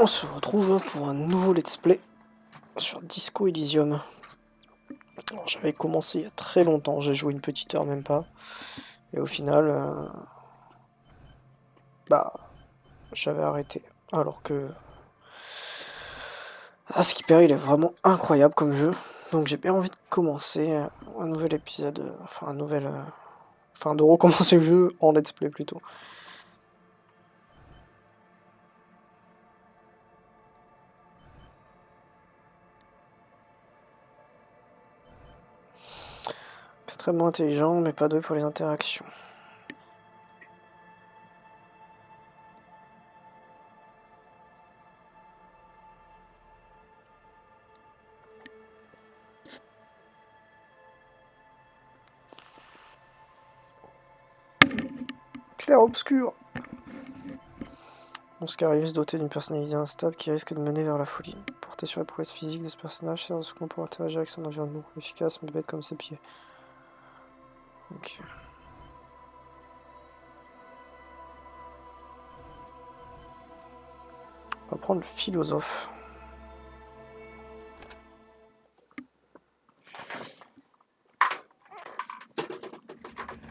On se retrouve pour un nouveau let's play sur Disco Elysium. Alors, j'avais commencé il y a très longtemps, j'ai joué une petite heure même pas. Et au final, j'avais arrêté. Alors que Skipper il est vraiment incroyable comme jeu. Donc j'ai bien envie de commencer un nouvel épisode, de recommencer le jeu en let's play plutôt. Extrêmement intelligent, mais pas doué pour les interactions. Clair-obscur. Monscarus doté d'une personnalité instable qui risque de mener vers la folie. Porté sur les prouesses physiques de ce personnage, sert de second pour interagir avec son environnement. Efficace mais bête comme ses pieds. Ok. On va prendre le philosophe.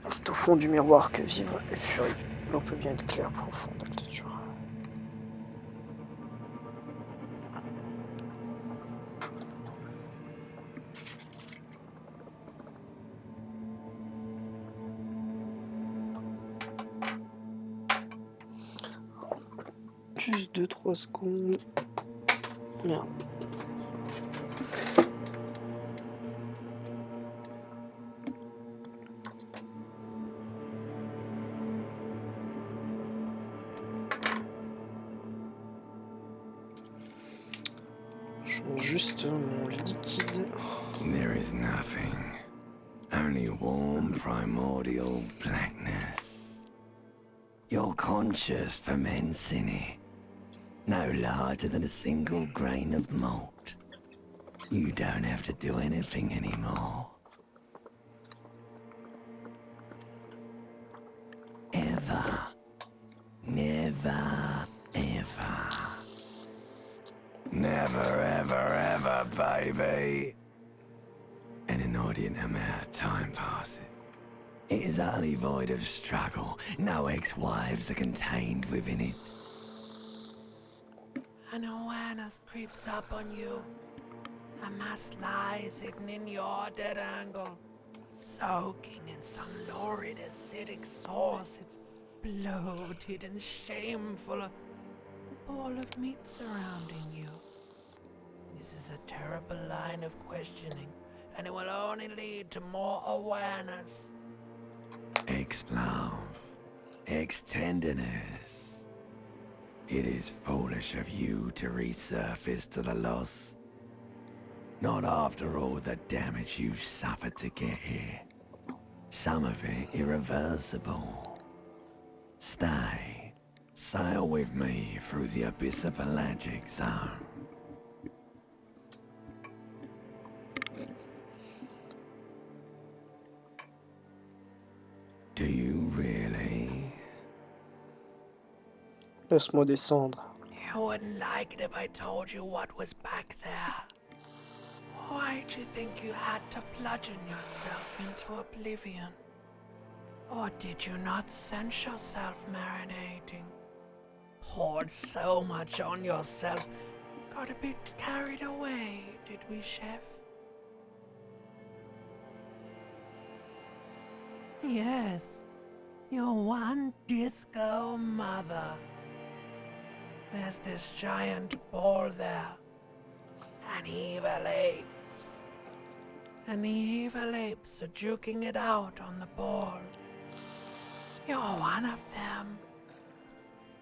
C'est au fond du miroir que vivent les furies. L'eau peut bien être claire, profonde, elle te tuera. Juste 2-3 secondes. Merde. Je change juste mon liquide. There is nothing. Only warm primordial blackness. You're conscious ferments in it. No larger than a single grain of malt. You don't have to do anything anymore. Ever. Never, ever. Never, ever, ever, baby. An inordinate amount of time passes. It is utterly void of struggle. No ex-wives are contained within it. An awareness creeps up on you. A mass lies hidden in your dead angle, soaking in some lurid acidic sauce. It's bloated and shameful. A ball of meat surrounding you. This is a terrible line of questioning, and it will only lead to more awareness. Ex-love, ex-tenderness. It is foolish of you to resurface to the loss. Not after all the damage you've suffered to get here. Some of it irreversible. Stay. Sail with me through the abyss of pelagic zone. Do you really? Laisse-moi descendre. You wouldn't like it if I told you what was back there. Why'd you think you had to bludgeon yourself into oblivion? Or did you not sense yourself marinating? Poured so much on yourself, got a bit carried away, did we, Chef? Yes, your one disco mother. There's this giant ball there. An evil apes. And the evil apes are juking it out on the ball. You're one of them.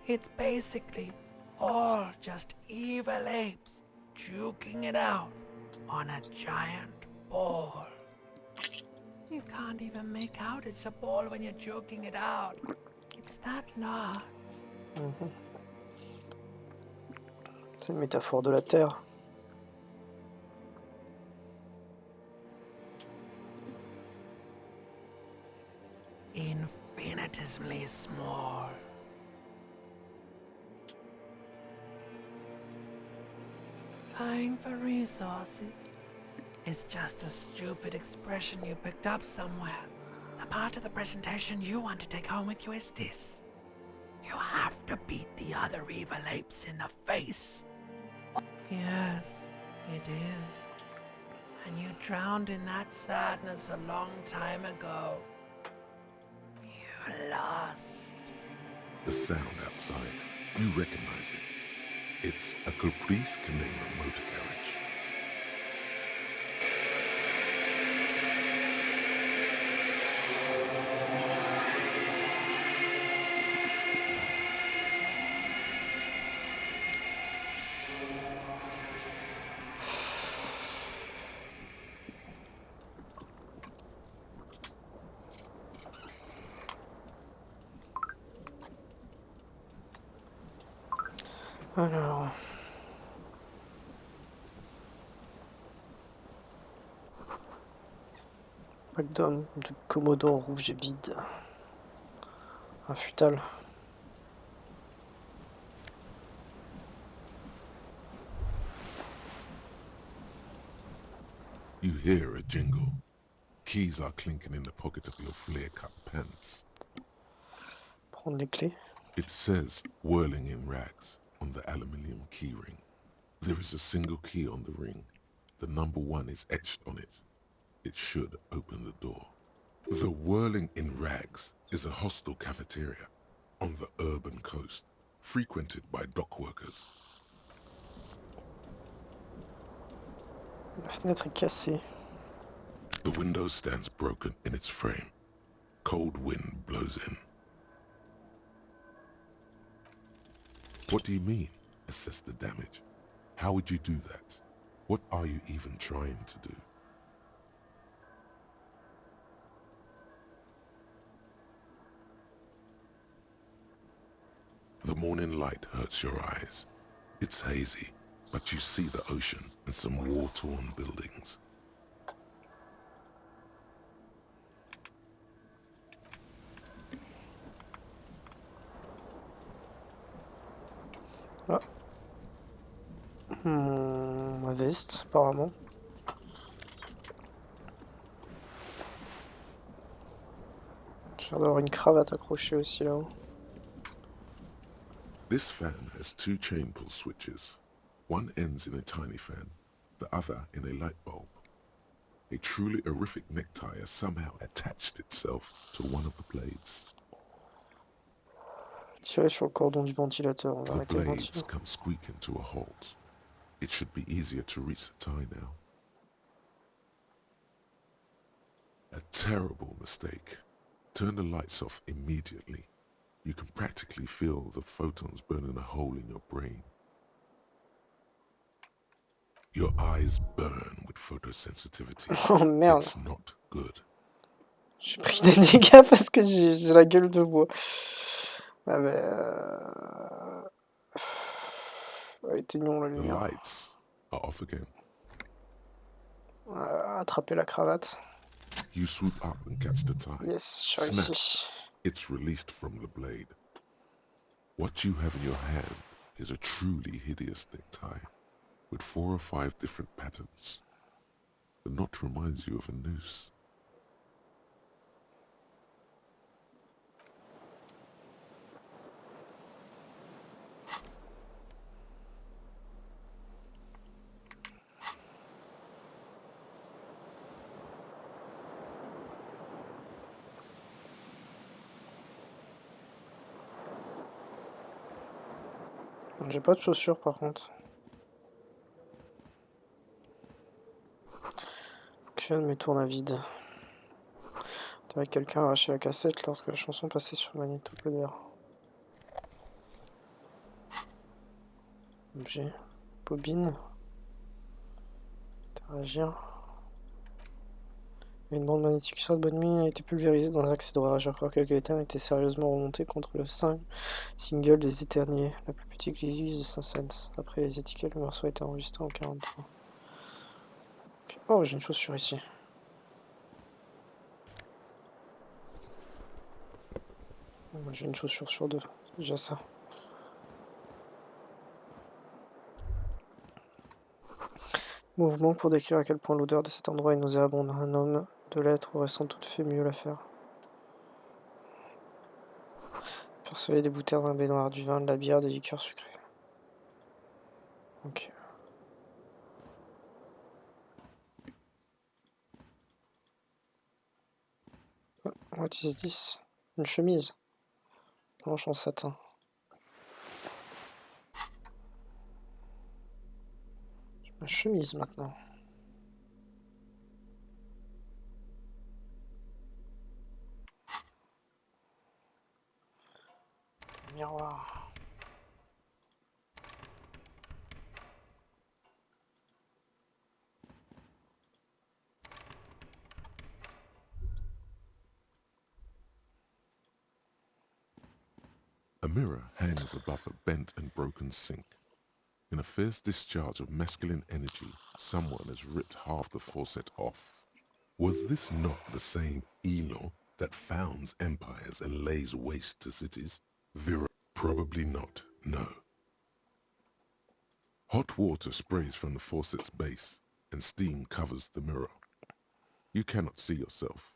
It's basically all just evil apes juking it out on a giant ball. You can't even make out it's a ball when you're joking it out. It's that large. C'est une métaphore de la Terre. Infinitesimally small. Buying for resources is just a stupid expression you picked up somewhere. The part of the presentation you want to take home with you is this. You have to beat the other evil apes in the face. Yes, it is. And you drowned in that sadness a long time ago. You lost. The sound outside, you recognize it. It's a Caprice Canema motor carriage. Alors... Pack d'hommes de Commodore rouge vide. Un futal. You hear a jingle. Keys are clinking in the pocket of your flare-cut pants. Prendre les clés. It says whirling in rags on the aluminium key ring. There is a single key on the ring. The number 1 is etched on it. It should open the door. The whirling in rags is a hostel cafeteria on the urban coast, frequented by dock workers. La fenêtre est cassée. The window stands broken in its frame. Cold wind blows in. What do you mean, assess the damage? How would you do that? What are you even trying to do? The morning light hurts your eyes. It's hazy, but you see the ocean and some war-torn buildings. Ah. Ma veste, apparemment. J'ai l'air d'avoir une cravate accrochée aussi là-haut. This fan has 2 chain pull switches. One ends in a tiny fan, the other in a light bulb. A truly horrific necktie has somehow attached itself to one of the blades. Tirer sur le cordon du ventilateur, on va The arrêter le blades ventilateur. come squeaking to a halt. It should be easier to reach the tie now. A terrible mistake. Turn the lights off immediately. You can practically feel the photons burning a hole in your brain. Your eyes burn with photosensitivity. Oh merde, It's not good. j'ai pris des dégâts parce que j'ai la gueule de bois. Ah mais... éteignons la The lumière. lights are off again. Attraper la cravate. You swoop up and catch the tie. Yes, j'ai réussi. It's released from the blade. What you have in your hand is a truly hideous necktie with 4 or 5 different patterns. The knot reminds you of a noose. J'ai pas de chaussures par contre. Fonctionne mais tourne à vide. T'avais quelqu'un arraché la cassette lorsque la chanson passait sur le magnétopodère. Objet. Bobine. Interagir. Une bande magnétique sur de bonne nuit a été pulvérisée dans un accès d'orage. Encore quelques états était sérieusement remonté contre le single des Éterniers, la plus petite église de Saint-Saëns. Après les étiquettes, le morceau a été enregistré en 43. Okay. Oh, j'ai une chaussure ici. J'ai une chaussure sur 2, c'est déjà ça. Mouvement pour décrire à quel point l'odeur de cet endroit est nauséabonde. Un homme de lettres aurait sans doute fait mieux l'affaire. Persuader des bouteilles d'un baignoire, du vin, de la bière, des liqueurs sucrées. Ok. What is this? Une chemise. Blanche en satin. J'ai ma chemise maintenant. Miroir. A mirror hangs above a bent and broken sink. In a fierce discharge of masculine energy, someone has ripped half the faucet off. Was this not the same Elo that founds empires and lays waste to cities? Probably not, no. Hot water sprays from the faucet's base, and steam covers the mirror. You cannot see yourself,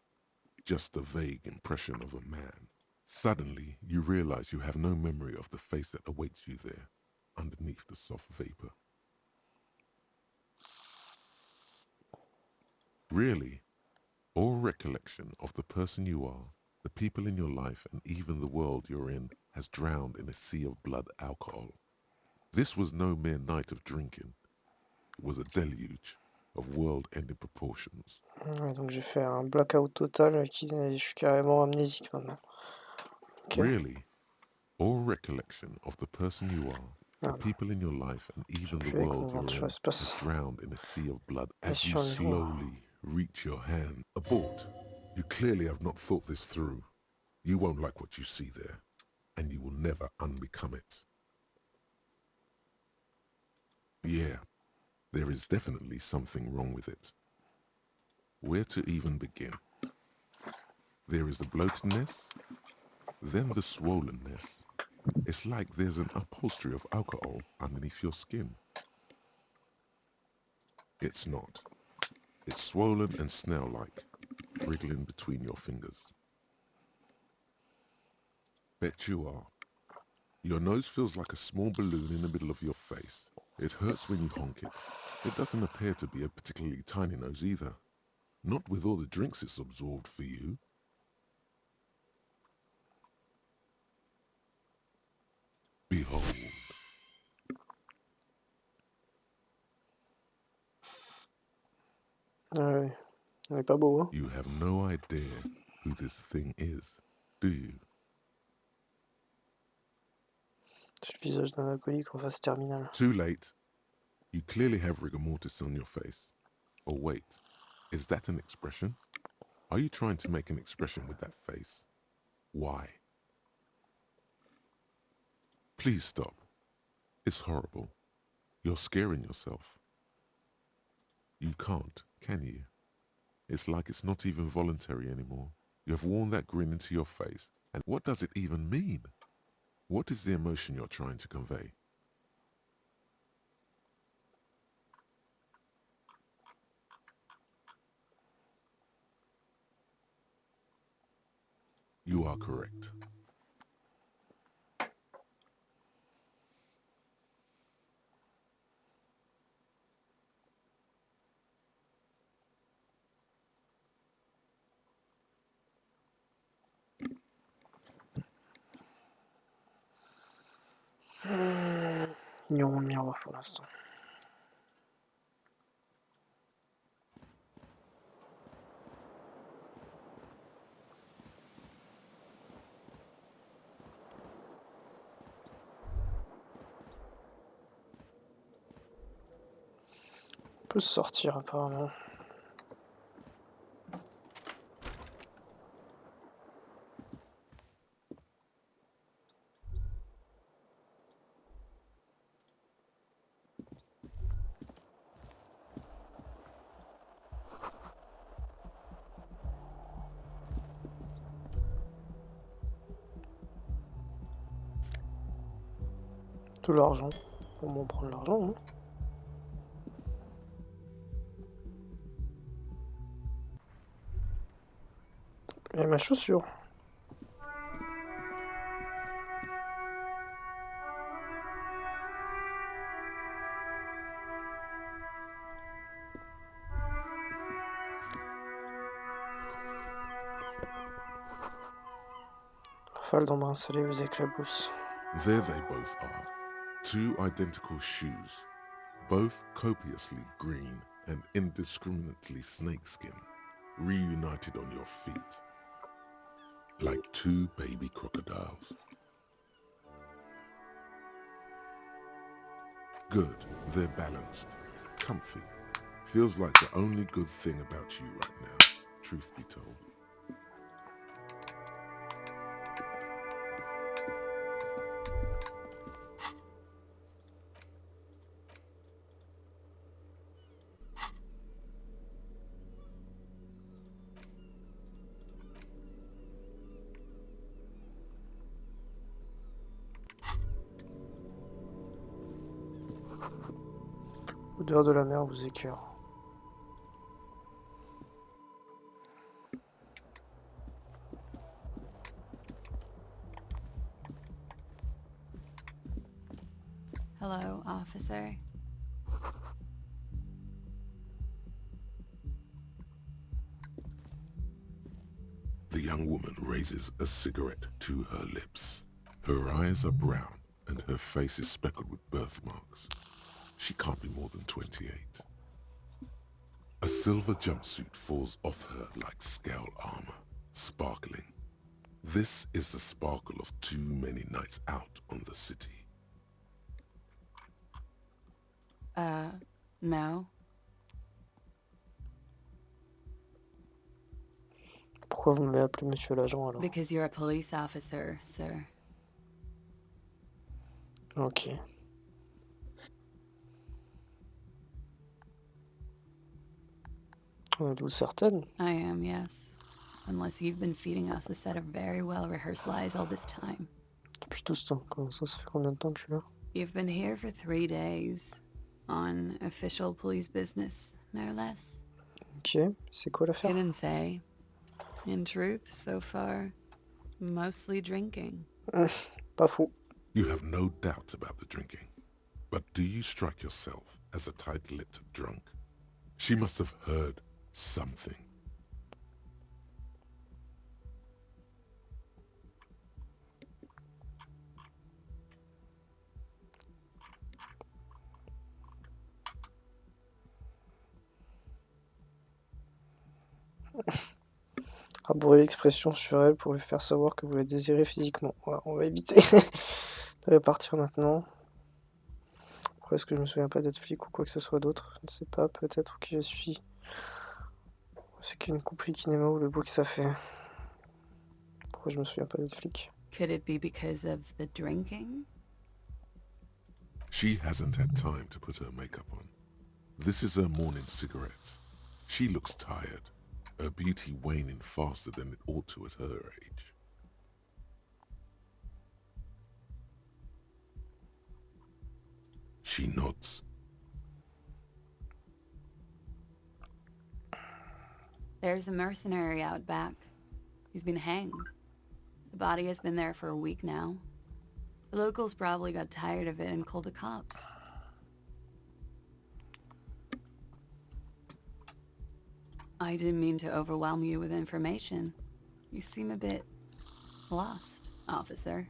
just the vague impression of a man. Suddenly, you realize you have no memory of the face that awaits you there, underneath the soft vapor. Really, all recollection of the person you are, the people in your life, and even the world you're in has drowned in a sea of blood alcohol. This was no mere night of drinking. It was a deluge of world-ending proportions. Ouais, donc j'ai fait un blackout total qui je suis carrément amnésique maintenant. Ok. Really, all recollection of the person you are, the Ah, people in your life, and even the je vais world you're convaincre sur in has l'espace. drowned in a sea of blood Et as you sur le miroir. slowly reach your hand. Abort. You clearly have not thought this through. You won't like what you see there, and you will never unbecome it. Yeah, there is definitely something wrong with it. Where to even begin? There is the bloatedness, then the swollenness. It's like there's an upholstery of alcohol underneath your skin. It's not. It's swollen and snail-like, wriggling between your fingers. Bet you are. Your nose feels like a small balloon in the middle of your face. It hurts when you honk it. It doesn't appear to be a particularly tiny nose either. Not with all the drinks it's absorbed for you. Behold. Ah ouais. Il est pas beau, hein? You have no idea who this thing is, do you? C'est le visage d'un alcoolique en phase terminale. Too late. You clearly have rigor mortis on your face. Or wait, is that an expression? Are you trying to make an expression with that face? Why? Please stop. It's horrible. You're scaring yourself. You can't, can you? It's like it's not even voluntary anymore. You have worn that grin into your face. And what does it even mean? What is the emotion you're trying to convey? You are correct. Ignorons le miroir pour l'instant. On peut sortir apparemment. Tout l'argent. Pour m'en prendre l'argent, hein. Et ma chaussure. Rafale d'embrasser vous éclabousse. There they both are. Two identical shoes, both copiously green and indiscriminately snakeskin, reunited on your feet, like two baby crocodiles. Good, they're balanced, comfy. Feels like the only good thing about you right now, truth be told. L'odeur de la mer vous écœure. Hello, officer. The young woman raises a cigarette to her lips. Her eyes are brown and her face is speckled with birthmarks. She can't be more than 28. A silver jumpsuit falls off her like scale armor, sparkling. This is the sparkle of too many nights out on the city. No. Pourquoi vous m'avez appelé monsieur l'agent alors? Because you're a police officer, sir. Ok. Êtes-vous certaine? I am, yes. Unless you've been feeding us a set of very well-rehearsed lies all this time. Depuis tout ce temps. Comment ça fait combien de temps que je suis là? You've been here for 3 days. On official police business, no less. Ok. C'est quoi l'affaire? Couldn't say. In truth, so far, mostly drinking. Pas faux. You have no doubt about the drinking. But do you strike yourself as a tight-lipped drunk? She must have heard something. Arborez l'expression sur elle pour lui faire savoir que vous la désirez physiquement. Ouais, on va éviter de partir maintenant. Pourquoi est-ce que je me souviens pas d'être flic ou quoi que ce soit d'autre? Je ne sais pas, peut-être qui je suis. C'est qu'une couple cinéma ou le bruit que ça fait. Pourquoi je me souviens pas d'être flic? Could it be because of the drinking? She hasn't had time to put her makeup on. This is her morning cigarette. She looks tired, her beauty waning faster than it ought to at her age. She nods. There's a mercenary out back. He's been hanged. The body has been there for a week now. The locals probably got tired of it and called the cops. I didn't mean to overwhelm you with information. You seem a bit lost, officer.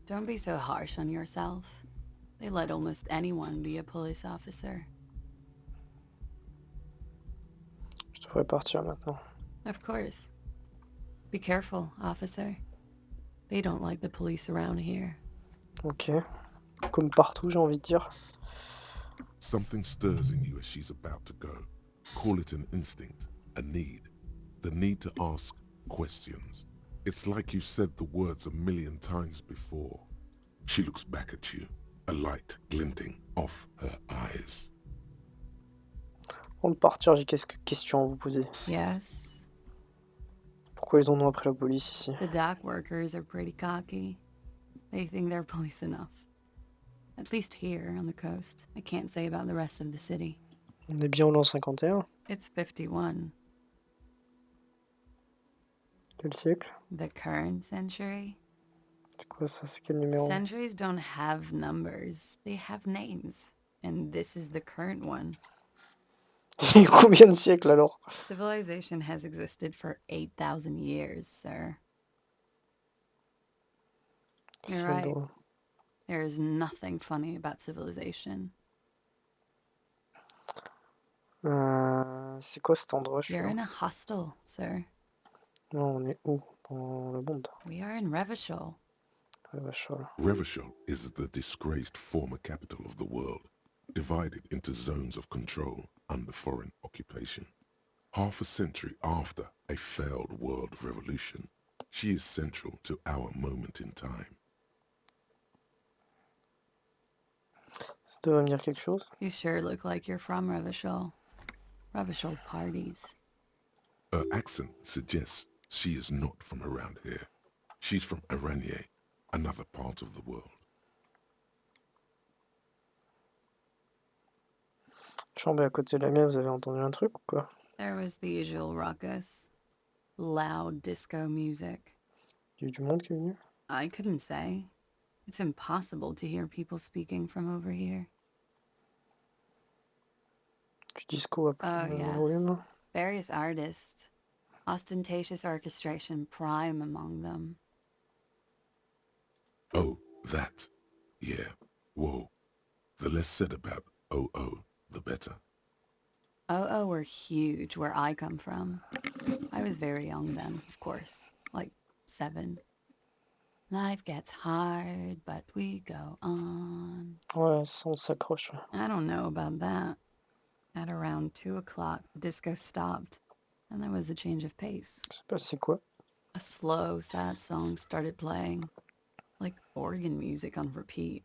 Don't be so harsh on yourself. They let almost anyone be a police officer. Je devrais partir maintenant. Of course. Be careful, officer. They don't like the police around here. Ok. Comme partout, j'ai envie de dire. Something stirs in you as she's about to go. Call it an instinct, a need. The need to ask questions. It's like you said the words a million times before. She looks back at you, a light glinting off her eyes. Avant de partir, j'ai quelques questions à vous poser. Yes, Pourquoi ils en ont après la police ici? the dock workers are pretty cocky. They think they're police enough. At least here on the coast. I can't say about the rest of the city. On est bien au l'an 51. It's 51. Quel siècle? The current century? C'est quoi ça? C'est quel numéro? Centuries don't have numbers. They have names. And this is the current one. Il y a combien de siècles alors? Civilization has existed for 8,000 years, sir. You're C'est right. drôle. There is nothing funny about civilization. C'est quoi cet endroit? Je suis You're là. in a hostel, sir. Non, on est où? Dans le monde. We are in Revachol. Ouais, Vachol. Revachol is the disgraced former capital of the world, divided into zones of control under foreign occupation. Half a century after a failed world revolution, she is central to our moment in time. Ça devrait me dire quelque chose. You sure look like you're from Revachol. Revachol parties. Her accent suggests she is not from around here. She's from Aranier, another part of the world. Chambre à côté de la mienne, vous avez entendu un truc ou quoi? There was the usual ruckus. Loud disco music. Il y a eu du monde qui est venu? I couldn't say. It's impossible to hear people speaking from over here. Du disco à Oh, plus yes. volume? Various artists. Ostentatious orchestration prime among them. Oh, that. Yeah. Whoa. The less said about OO, the better. Oh, were huge where I come from. I was very young then, of course. Like 7. Life gets hard, but we go on. Ouais, ça, on s'accroche. Ouais. I don't know about that. At around 2 o'clock, the disco stopped, and there was a change of pace. C'est pas c'est quoi? A slow, sad song started playing, like organ music on repeat.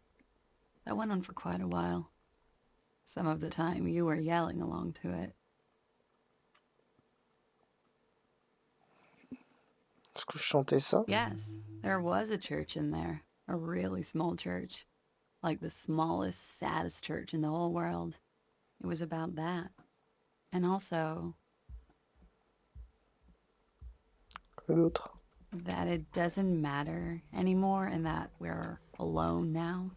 That went on for quite a while. Some of the time, you were yelling along to it. Est-ce que je chantais ça? Yes, there was a church in there. A really small church. Like the smallest, saddest church in the whole world. It was about that. And also Quoi d'autre? that it doesn't matter anymore and that we're alone now.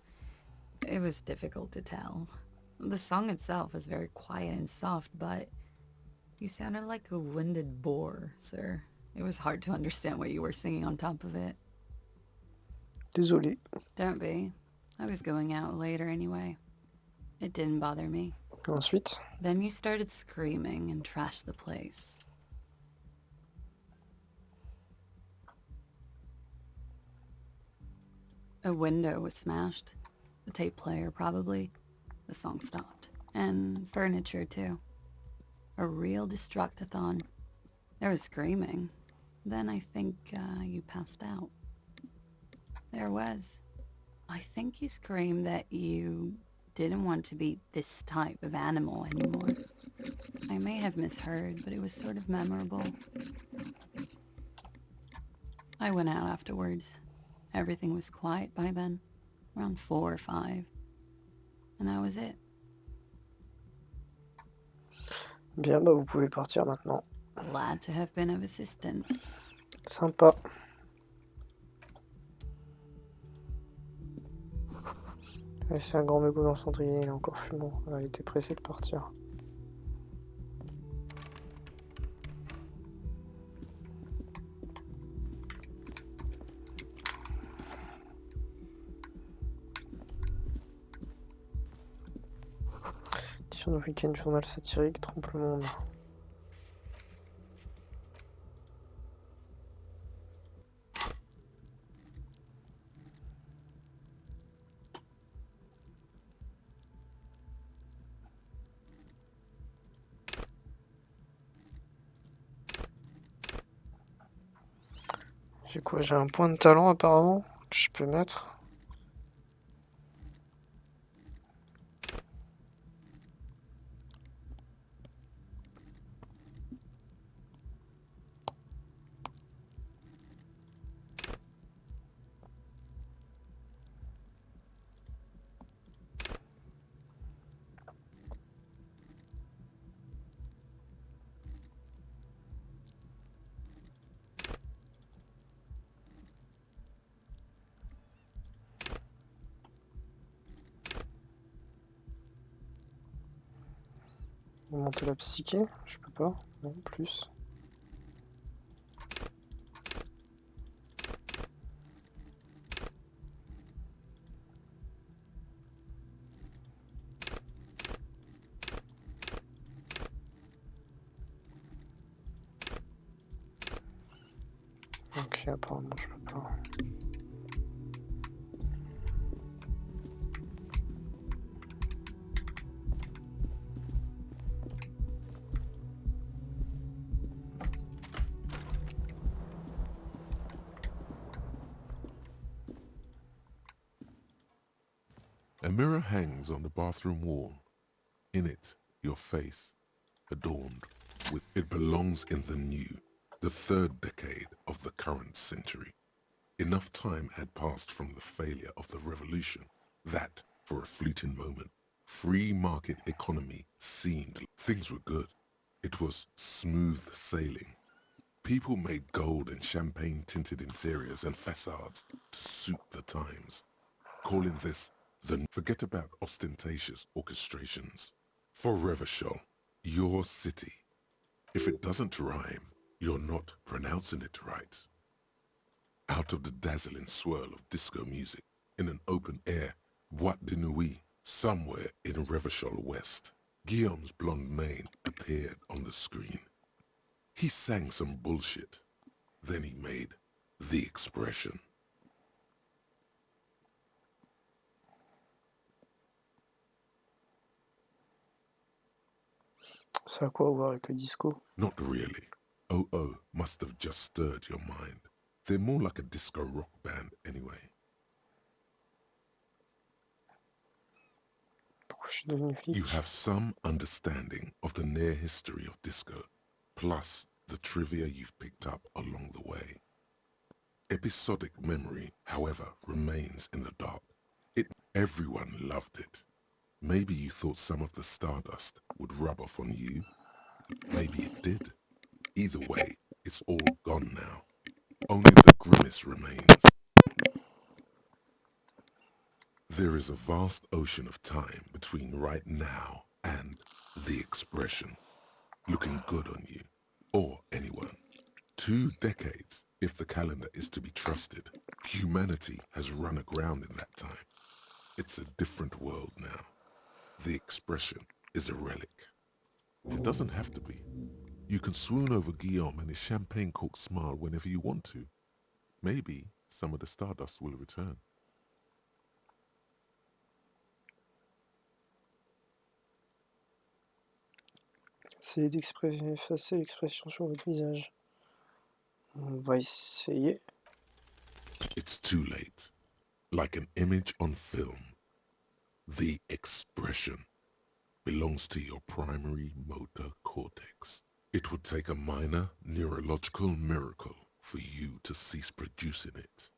It was difficult to tell. The song itself was very quiet and soft, but you sounded like a winded boar, sir. It was hard to understand what you were singing on top of it. Désolé. Don't be. I was going out later anyway. It didn't bother me. Ensuite? Then you started screaming and trashed the place. A window was smashed. The tape player, probably. The song stopped. And furniture, too. A real destructathon. There was screaming. Then I think you passed out. There was. I think you screamed that you didn't want to be this type of animal anymore. I may have misheard, but it was sort of memorable. I went out afterwards. Everything was quiet by then, around 4 or 5. And that was it. Bien, bah vous pouvez partir maintenant. Glad to have been of assistance. Sympa. C'est un grand mégot dans le cendrier, il est encore fumant. Il était pressé de partir. Édition de week-end, journal satirique, trompe le monde. J'ai quoi? J'ai un point de talent apparemment que je peux mettre. Monter la psyché, je peux pas. Non, plus. Ok, apparemment je peux pas. A mirror hangs on the bathroom wall. In it, your face, adorned with it belongs in the new, the third decade of the current century. Enough time had passed from the failure of the revolution that, for a fleeting moment, free market economy seemed things were good. It was smooth sailing. People made gold and champagne-tinted interiors and facades to suit the times, calling this the forget about ostentatious orchestrations. For Revachol, your city. If it doesn't rhyme, you're not pronouncing it right. Out of the dazzling swirl of disco music, in an open-air boîte de nuit, somewhere in Revachol West, Guillaume's blonde mane appeared on the screen. He sang some bullshit. Then he made the expression. Ça a quoi à voir avec le disco? Not really. Oh must have just stirred your mind. They're more like a disco rock band anyway. Pourquoi je suis devenu flic? You have some understanding of the near history of disco, plus the trivia you've picked up along the way. Episodic memory, however, remains in the dark. Everyone loved it. Maybe you thought some of the stardust would rub off on you. Maybe it did. Either way, it's all gone now. Only the grimace remains. There is a vast ocean of time between right now and the expression. Looking good on you, or anyone. 2 decades, if the calendar is to be trusted. Humanity has run aground in that time. It's a different world now. The expression is a relic. It doesn't have to be. You can swoon over Guillaume and his champagne-corked smile whenever you want to. Maybe some of the stardust will return. Essayez d'effacer l'expression sur votre visage. On va essayer. It's too late. Like an image on film. The expression belongs to your primary motor cortex. It would take a minor neurological miracle for you to cease producing it.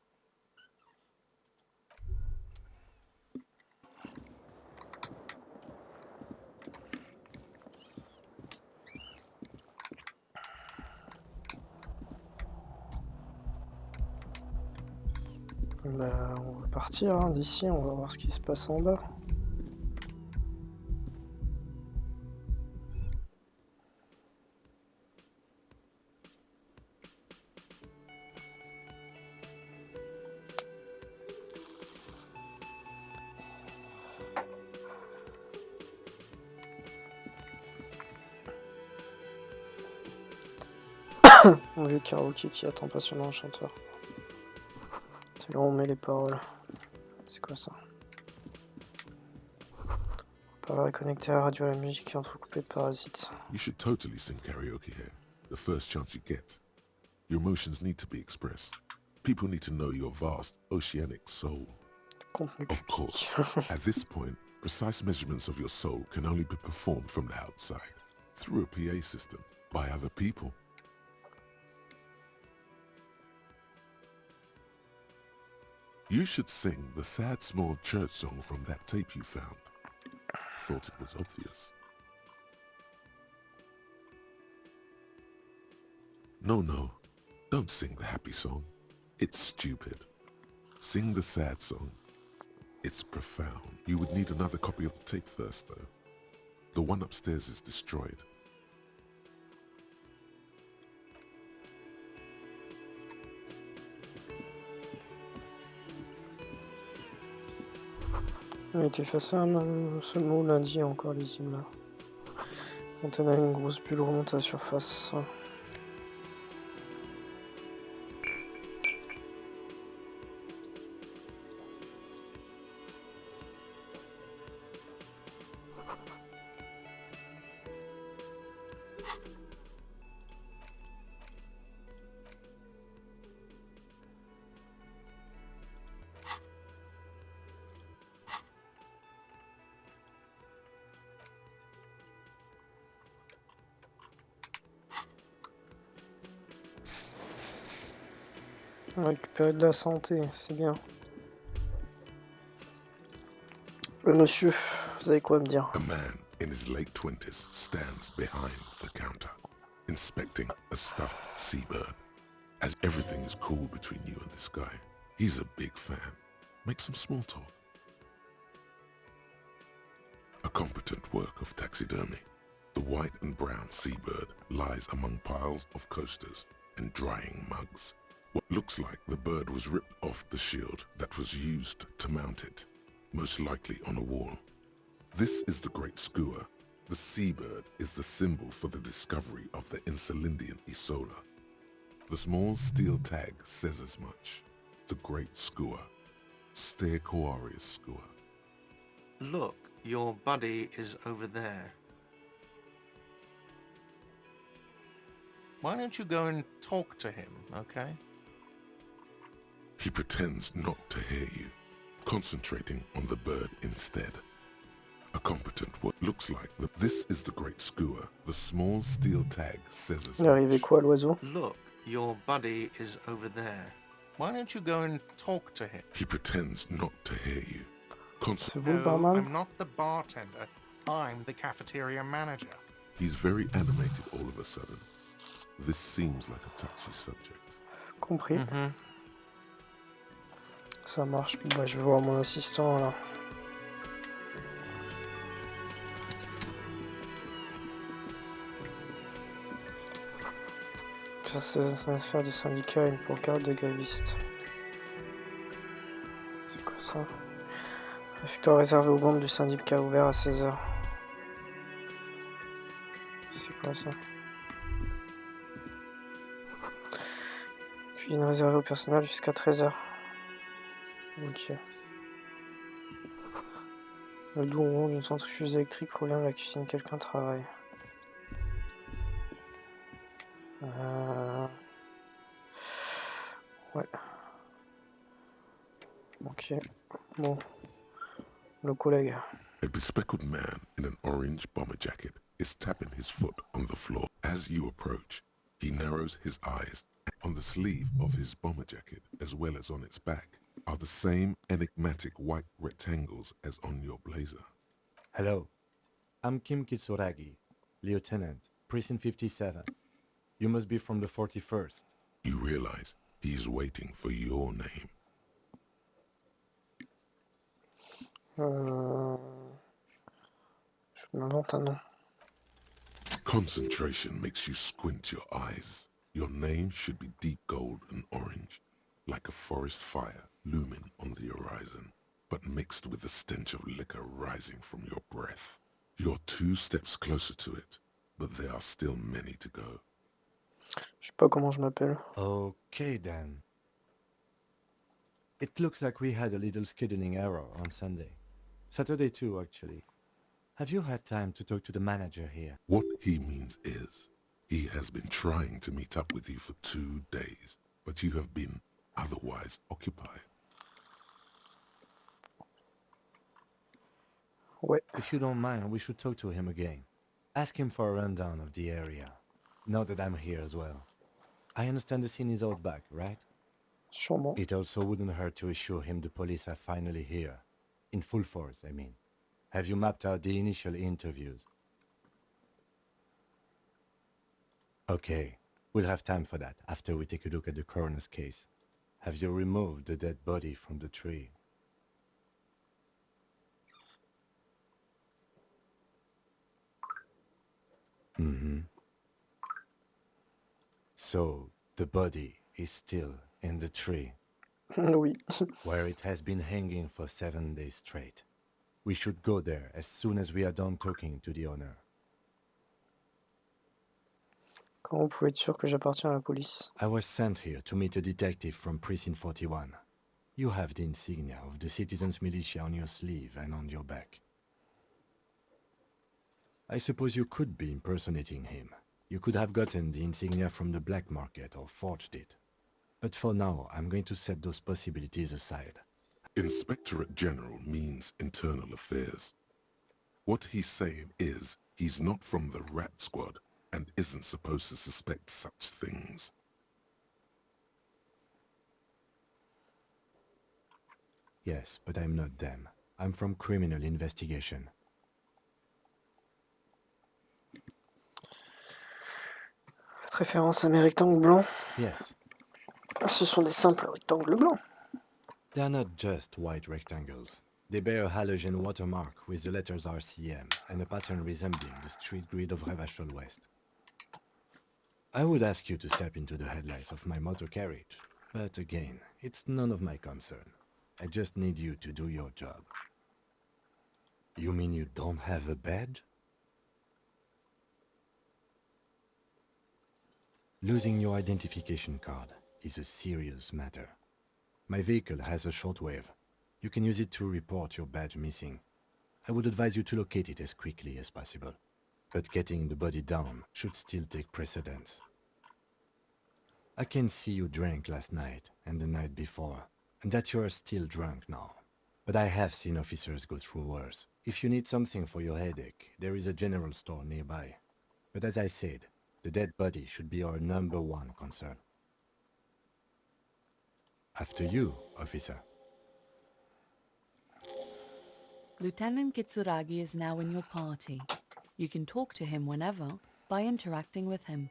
Bah, on va partir hein, d'ici, on va voir ce qui se passe en bas. Mon vieux karaoké qui attend patiemment un chanteur. C'est là où on met les paroles. C'est quoi ça? Parole connecté à la radio à la musique et entrecoupé de parasites. You should totally sing karaoke here, the first chance you get. Your emotions need to be expressed. People need to know your vast oceanic soul. Contenu Of course, at this point, precise measurements of your soul can only be performed from the outside, through a PA system, by other people. You should sing the sad small church song from that tape you found. Thought it was obvious. No, don't sing the happy song. It's stupid. Sing the sad song. It's profound. You would need another copy of the tape first, though. The one upstairs is destroyed. Il a été effacé seulement lundi encore Elysium là. Quand on a une grosse bulle remonte à la surface. Récupérer de la santé, c'est bien. Monsieur, vous avez quoi à me dire? A man in his late 20s stands behind the counter, inspecting a stuffed seabird. As everything is cool between you and this guy, he's a big fan. Make some small talk. A competent work of taxidermy. The white and brown seabird lies among piles of coasters and drying mugs. What looks like the bird was ripped off the shield that was used to mount it, most likely on a wall. This is the great skua. The seabird is the symbol for the discovery of the Insulindian Isola. The small steel tag says as much. The great skua. Stegosaurus skua. Look, your buddy is over there. Why don't you go and talk to him, okay? He pretends not to hear you, concentrating on the bird instead. A competent what looks like this is the great skua. The small steel tag says as Il est arrivé much. quoi l'oiseau? Look, your buddy is over there. Why don't you go and talk to him? He pretends not to hear you. C'est vous le No, barman? I'm not the bartender. I'm the cafeteria manager. He's very animated all of a sudden. This seems like a touchy subject. Compris. Ça marche. Bah, je vais voir mon assistant là. Ça va faire du syndicat une pancarte de grévistes. C'est quoi ça? Réfectoire réservé aux membres du syndicat ouvert à 16h. C'est quoi ça? Cuisine réservée au personnel jusqu'à 13h. Ok. Le doux rond d'une centrifuge électrique provient de la cuisine. Quelqu'un travaille. Ouais. Ok. Bon. Le collègue. A bespectacled man in an orange bomber jacket is tapping his foot on the floor. As you approach, he narrows his eyes. On the sleeve of his bomber jacket, as well as on its back, are the same enigmatic white rectangles as on your blazer. Hello, I'm Kim Kitsuragi, Lieutenant, Precinct 57. You must be from the 41st. You realize he is waiting for your name. Je m'invente un nom. Concentration makes you squint your eyes. Your name should be deep gold and orange, like a forest fire looming on the horizon, but mixed with the stench of liquor rising from your breath. You're 2 steps closer to it, but there are still many to go. Je sais pas comment je m'appelle. Okay then. It looks like we had a little scheduling error on Sunday. Saturday too, actually. Have you had time to talk to the manager here? What he means is, he has been trying to meet up with you for 2 days, but you have been otherwise occupied. Ouais. If you don't mind, we should talk to him again. Ask him for a rundown of the area. Now that I'm here as well. I understand the scene is out back, right? Sûrement. It also wouldn't hurt to assure him the police are finally here. In full force, I mean. Have you mapped out the initial interviews? Okay, we'll have time for that after we take a look at the coroner's case. Have you removed the dead body from the tree? Mm-hmm. So, the body is still in the tree, Oui. where it has been hanging for 7 days straight. We should go there as soon as we are done talking to the owner. Comment vous pouvez être sûr que j'appartiens à la police? I was sent here to meet a detective from Precinct 41. You have the insignia of the citizens' militia on your sleeve and on your back. I suppose you could be impersonating him. You could have gotten the insignia from the black market or forged it. But for now, I'm going to set those possibilities aside. Inspectorate General means internal affairs. What he's saying is he's not from the rat squad and isn't supposed to suspect such things. Yes, but I'm not them. I'm from criminal investigation. Faites référence à mes rectangles blancs. Yes, Ce sont des simples rectangles blancs. they're not just white rectangles. They bear a halogen watermark with the letters RCM and a pattern resembling the street grid of Revachol West. I would ask you to step into the headlights of my motor carriage, but again, it's none of my concern. I just need you to do your job. You mean you don't have a badge? Losing your identification card is a serious matter. My vehicle has a shortwave. You can use it to report your badge missing. I would advise you to locate it as quickly as possible. But getting the body down should still take precedence. I can see you drank last night and the night before, and that you are still drunk now. But I have seen officers go through worse. If you need something for your headache, there is a general store nearby. But as I said, the dead body should be our #1 concern. After you, officer. Lieutenant Kitsuragi is now in your party. You can talk to him whenever by interacting with him.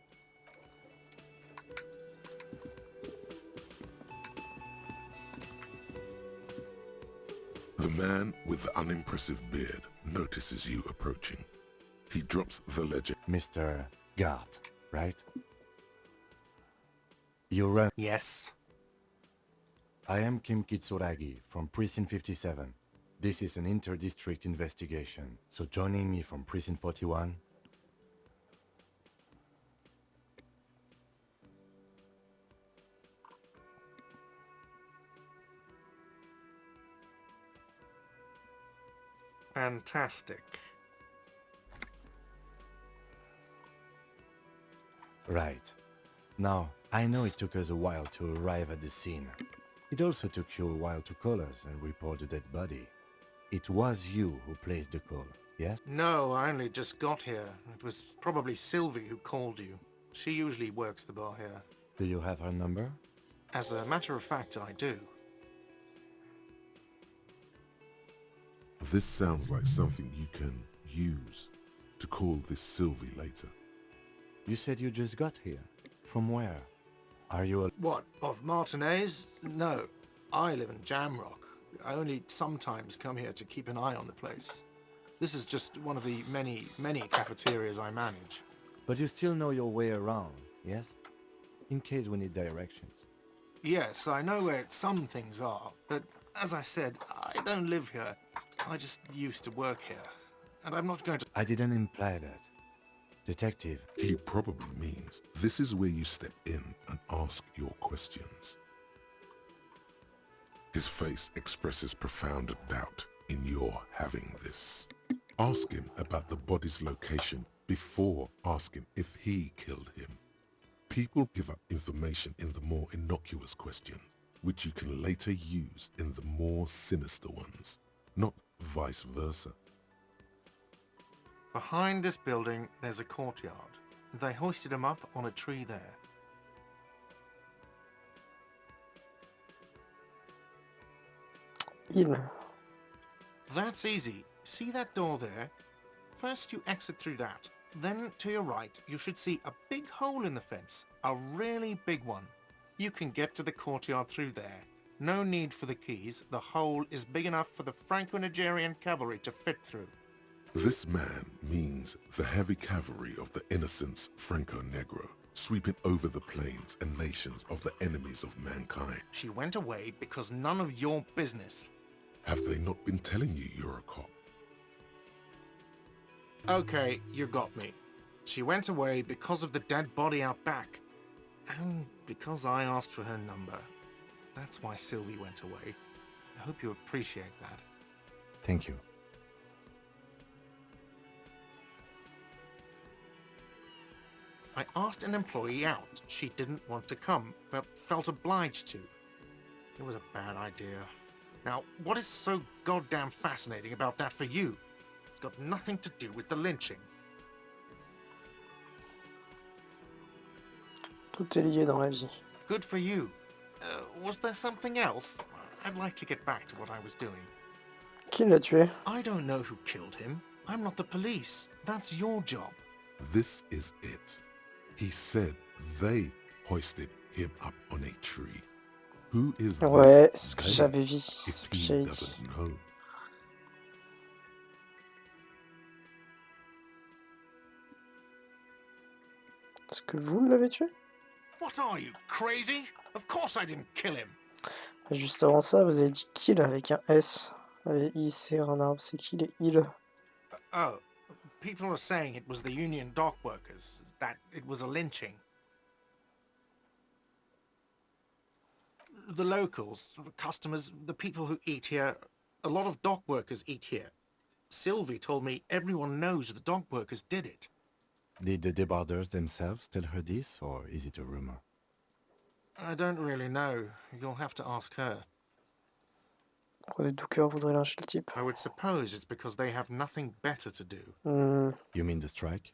The man with the unimpressive beard notices you approaching. He drops the ledger. Mr. Gart, right? You run. Yes. I am Kim Kitsuragi from Precinct 57. This is an inter-district investigation, so joining me from Precinct 41... Fantastic. Right. Now, I know it took us a while to arrive at the scene. It also took you a while to call us and report the dead body. It was you who placed the call, yes? No, I only just got here. It was probably Sylvie who called you. She usually works the bar here. Do you have her number? As a matter of fact, I do. This sounds like something you can use to call this Sylvie later. You said you just got here. From where? Are you a... What, of Martinez? No, I live in Jamrock. I only sometimes come here to keep an eye on the place. This is just one of the many cafeterias I manage. But you still know your way around, yes? In case we need directions. Yes, I know where some things are, but as I said, I don't live here. I just used to work here, and I'm not going to... I didn't imply that. Detective. He probably means this is where you step in and ask your questions. His face expresses profound doubt in your having this. Ask him about the body's location before asking if he killed him. People give up information in the more innocuous questions, which you can later use in the more sinister ones, not vice versa. Behind this building, there's a courtyard. They hoisted him up on a tree there. That's easy. See that door there? First you exit through that. Then to your right, you should see a big hole in the fence. A really big one. You can get to the courtyard through there. No need for the keys. The hole is big enough for the Franco-Nigerian cavalry to fit through. This man means the heavy cavalry of the innocents Franco Negro, sweeping over the plains and nations of the enemies of mankind. She went away because none of your business. Have they not been telling you you're a cop? Okay, you got me. She went away because of the dead body out back. And because I asked for her number. That's why Sylvie went away. I hope you appreciate that. Thank you. I asked an employee out. She didn't want to come, but felt obliged to. It was a bad idea. Now, what is so goddamn fascinating about that for you? It's got nothing to do with the lynching. Tout est lié dans la vie. Good for you. Was there something else? I'd like to get back to what I was doing. Qui l'a tué? I don't know who killed him. I'm not the police. That's your job. This is it. He said they hoisted him up on a tree. Who is Ouais, this c'est ce que they j'avais vu. if Ce que he j'avais dit. doesn't know? Est-ce que vous l'avez tué? What are you, crazy? Of course I didn't kill him. Juste avant ça, vous avez dit kill avec un S. Avec I, c'est un arbre. C'est qui les il? Oh, people are saying it was the union dock workers, that it was a lynching. The locals, customers, the people who eat here, a lot of dock workers eat here. Sylvie told me everyone knows the dock workers did it. Did the debarders themselves tell her this, or is it a rumor? I don't really know. You'll have to ask her. Pourquoi les dockers voudraient lyncher le type? I would suppose it's because they have nothing better to do. You mean the strike?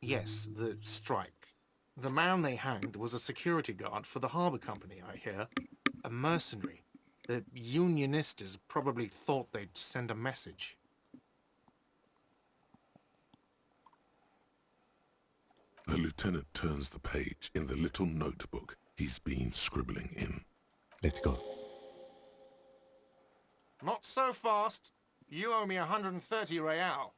Yes, the strike. The man they hanged was a security guard for the harbour company, I hear. A mercenary. The unionistas probably thought they'd send a message. The lieutenant turns the page in the little notebook he's been scribbling in. Let's go. Not so fast. You owe me 130 real.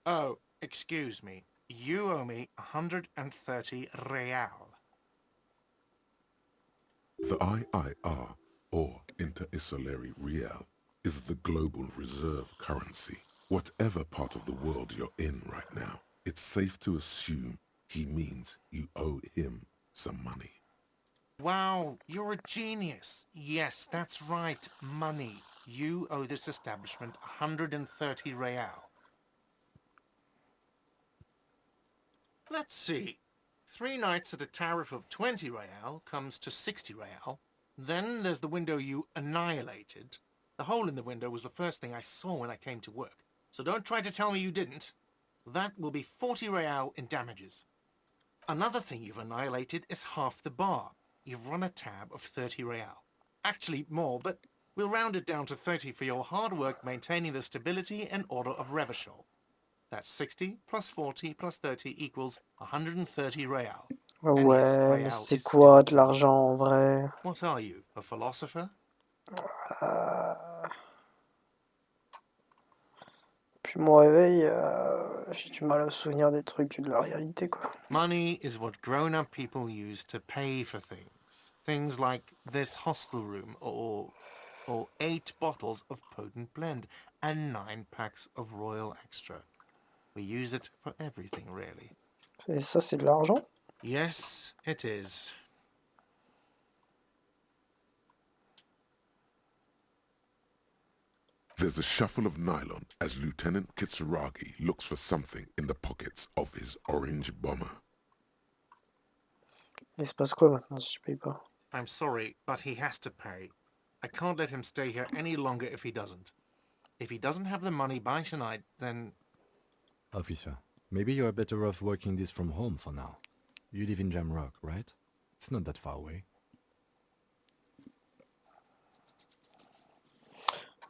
Oh, excuse me. You owe me 130 real. The IIR, or Inter-Isolary Real, is the global reserve currency. Whatever part of the world you're in right now, it's safe to assume he means you owe him some money. Wow, you're a genius. Yes, that's right, money. You owe this establishment 130 real. Let's see. 3 nights at a tariff of 20 real comes to 60 real. Then there's the window you annihilated. The hole in the window was the first thing I saw when I came to work. So don't try to tell me you didn't. That will be 40 real in damages. Another thing you've annihilated is half the bar. You've run a tab of 30 real. Actually more, but we'll round it down to 30 for your hard work maintaining the stability and order of Revachol. That's 60 plus 40 plus 30 equals 130 real. Ouais, mais c'est quoi de l'argent en vrai? What are you, a philosopher? Puis mon réveil, j'ai du mal à me souvenir des trucs de la réalité, quoi. Money is what grown-up people use to pay for things. Things like this hostel room or 8 bottles of potent blend and 9 packs of Royal Extra. We use it for everything, really. Et ça, c'est de l'argent? Yes, it is. There's a shuffle of nylon as Lieutenant Kitsuragi looks for something in the pockets of his orange bomber. Il se passe quoi maintenant si je paye pas? I'm sorry, but he has to pay. I can't let him stay here any longer if he doesn't. If he doesn't have the money by tonight, then... Officer, maybe you're better off working this from home for now. You live in Jamrock, right? It's not that far away.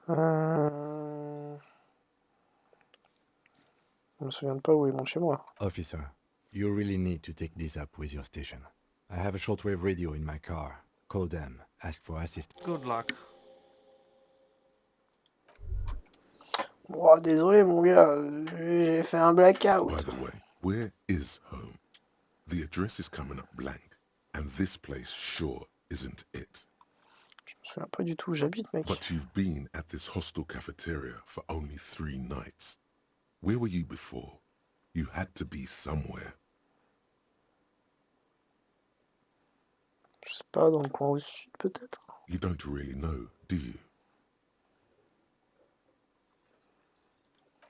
Je me souviens pas où est mon chez moi. Officer, you really need to take this up with your station. I have a shortwave radio in my car. Call them ask for assistance. Good luck. Oh, désolé mon gars, j'ai fait un blackout. By the way, where is home? The address is coming up blank, and this place sure isn't it. Je me souviens pas du tout où j'habite, mec. But you've been at this hostel cafeteria for only 3 nights. Where were you before? You had to be somewhere. Je sais pas, dans le coin au sud peut-être. You don't really know, do you?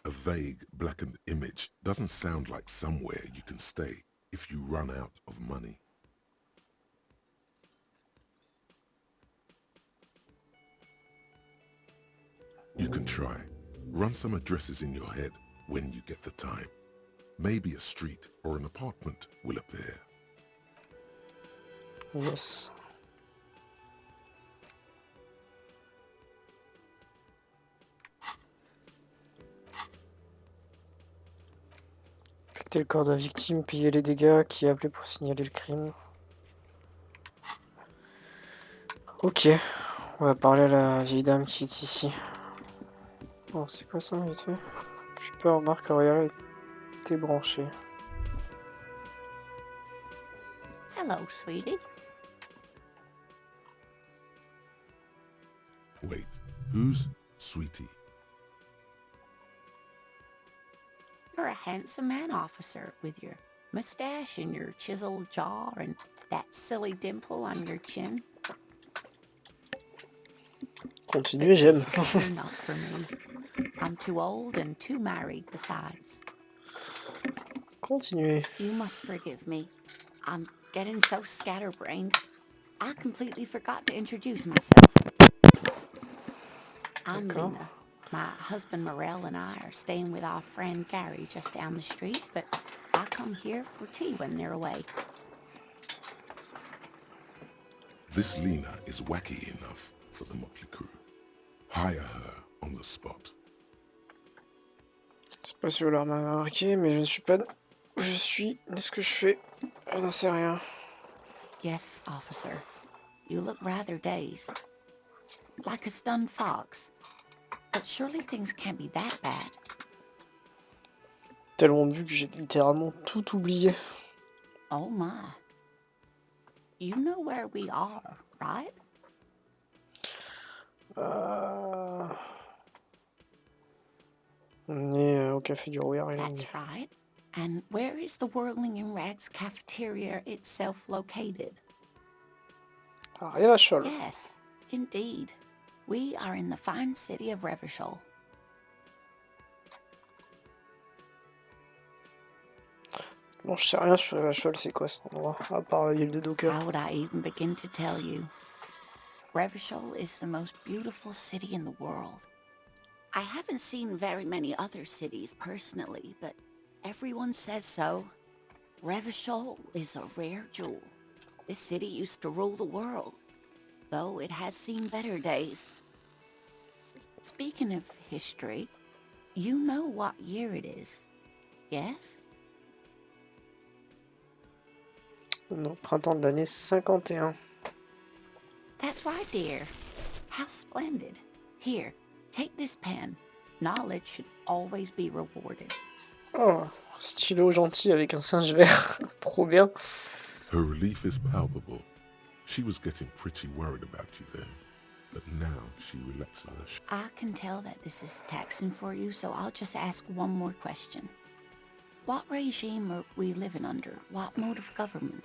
A vague, blackened image doesn't sound like somewhere you can stay if you run out of money. You can try. Run some addresses in your head when you get the time. Maybe a street or an apartment will appear. Yes. Affecter le corps de la victime, payer les dégâts, qui a appelé pour signaler le crime. Ok, on va parler à la vieille dame qui est ici. Oh, c'est quoi ça, vite fait? J'ai peur, remarque, Ariel était branchée. Hello, sweetie. Wait, who's Sweetie? You're a handsome man, officer, with your mustache and your chiseled jaw and that silly dimple on your chin. Continuez, j'aime. You're not for me. I'm too old and too married besides. Continuez. You must forgive me. I'm getting so scatterbrained. I completely forgot to introduce myself. I'm D'accord. Lena. My husband Morel and I are staying with our friend Gary just down the street, but I come here for tea when they're away. This Lena is wacky enough for the Motley Crew. Hire her on the spot. Je sais pas si vous l'avez remarqué, mais je ne suis pas... Je suis... Qu'est-ce que je fais? Je n'en sais rien. Yes, officer. You look rather dazed. Like a stunned fox. But surely things can't be that bad. Tellement vu que j'ai littéralement tout oublié. Oh my. You know where we are, right? On est au café du Rouillard et Ligne. That's right. And where is the Whirling in Rags cafeteria itself located? Revachol. Yes, indeed. We are in the fine city of Revachol. Bon, je sais rien sur Revachol, c'est quoi cet endroit? À part la ville de Docker. How would I even begin to tell you? Revachol is the most beautiful city in the world. I haven't seen very many other cities personally, but everyone says so. Revachol is a rare jewel. This city used to rule the world, though it has seen better days. Speaking of history, you know what year it is, yes? Non, printemps de l'année 51. That's right, dear. How splendid. Here, take this pen. Knowledge should always be rewarded. Oh, stylo gentil avec un singe vert. Trop bien. Her relief is palpable. She was getting pretty worried about you then, but now she relaxes her. I can tell that this is taxing for you, so I'll just ask one more question. What regime are we living under? What mode of government?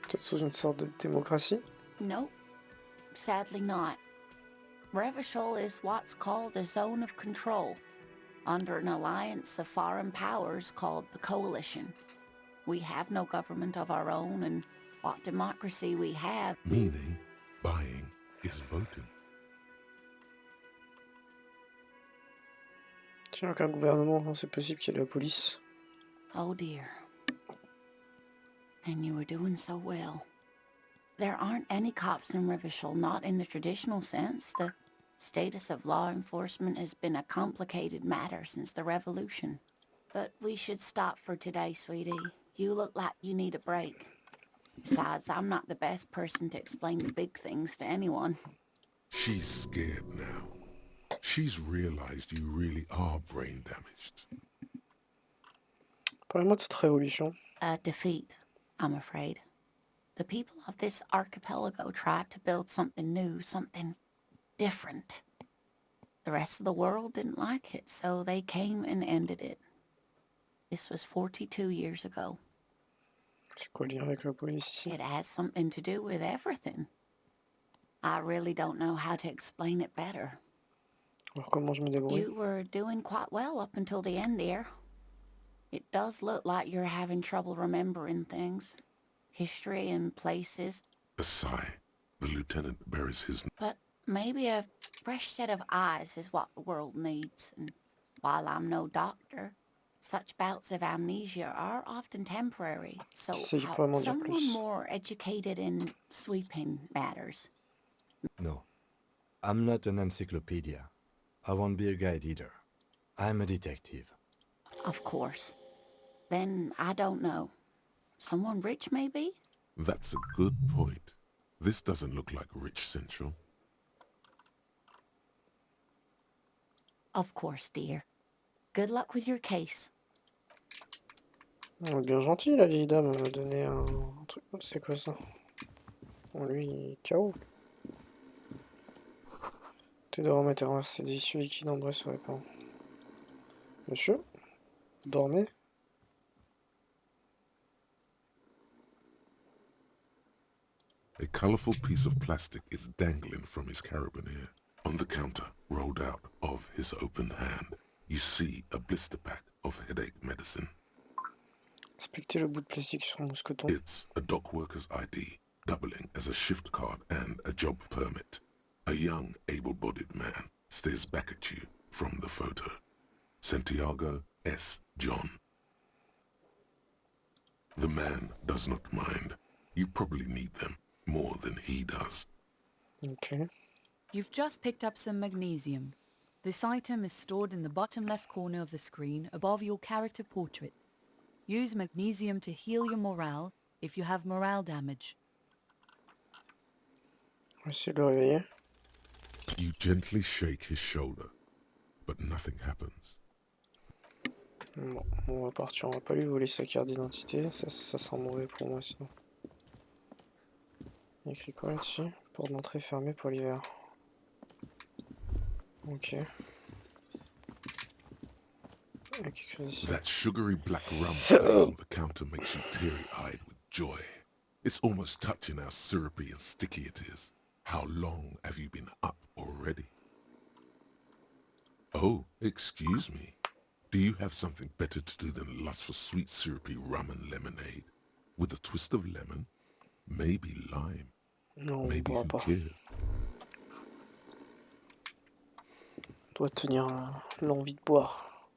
Peut-être sous une sorte de démocratie. Nope, sadly not. Revachol is what's called a zone of control, under an alliance of foreign powers called the Coalition. We have no government of our own, and what democracy we have... Meaning, buying is voting. Tiens, qu'un gouvernement, c'est possible qu'il y ait la police. Oh dear. And you were doing so well. There aren't any cops in Rivishall, not in the traditional sense. The status of law enforcement has been a complicated matter since the Revolution. But we should stop for today, sweetie. You look like you need a break. Besides, I'm not the best person to explain the big things to anyone. She's scared now. She's realized you really are brain damaged. Parlez-moi de cette révolution. A defeat, I'm afraid. The people of this archipelago tried to build something new, something different. The rest of the world didn't like it, so they came and ended it. This was 42 years ago. C'est quoi le lien avec la police ici? It has something to do with everything. I really don't know how to explain it better. Alors comment je me débrouille? You were doing quite well up until the end, dear. It does look like you're having trouble remembering things. History and places. A sigh. The lieutenant buries his... But maybe a fresh set of eyes is what the world needs. And while I'm no doctor, such bouts of amnesia are often temporary. So Si je pourrais m'en dire someone plus. more educated in sweeping matters. No, I'm not an encyclopedia. I won't be a guide either. I'm a detective. Of course. Then I don't know. Someone rich, maybe? That's a good point. This doesn't look like Rich Central. Of course, dear. Good luck with your case. Oh, bien gentil, la vieille dame, elle m'a donné un truc. C'est quoi ça? Bon, lui, il est KO. T'es de remettre et renverser des issues liquides en bref sur les plans. Monsieur, vous dormez? A colorful piece of plastic is dangling from his carabiner. On the counter, rolled out of his open hand, you see a blister pack of headache medicine. Inspectez le bout de plastique sur mon mousqueton. It's a dock worker's ID, doubling as a shift card and a job permit. A young, able-bodied man stares back at you from the photo. Santiago S. John. The man does not mind. You probably need them more than he does. Ok. You've just picked up some magnesium. This item is stored in the bottom left corner of the screen above your character portrait. Use magnesium to heal your morale if you have morale damage. On va essayer de le réveiller. You gently shake his shoulder, but nothing happens. Bon, on va partir. On va pas lui voler sa carte d'identité. Ça sent mauvais pour moi sinon. Il y a écrit quoi là-dessus? Porte d'entrée fermée pour l'hiver. Ok. Il y a quelque chose ici. That sugary black rum stain on the counter makes you teary-eyed with joy. It's almost touching how syrupy and sticky it is. How long have you been up already? Oh, excuse me. Do you have something better to do than lust for sweet syrupy rum and lemonade? With a twist of lemon? Maybe lime? Non, on ne Maybe pourra who pas. cares? On doit tenir l'envie de boire.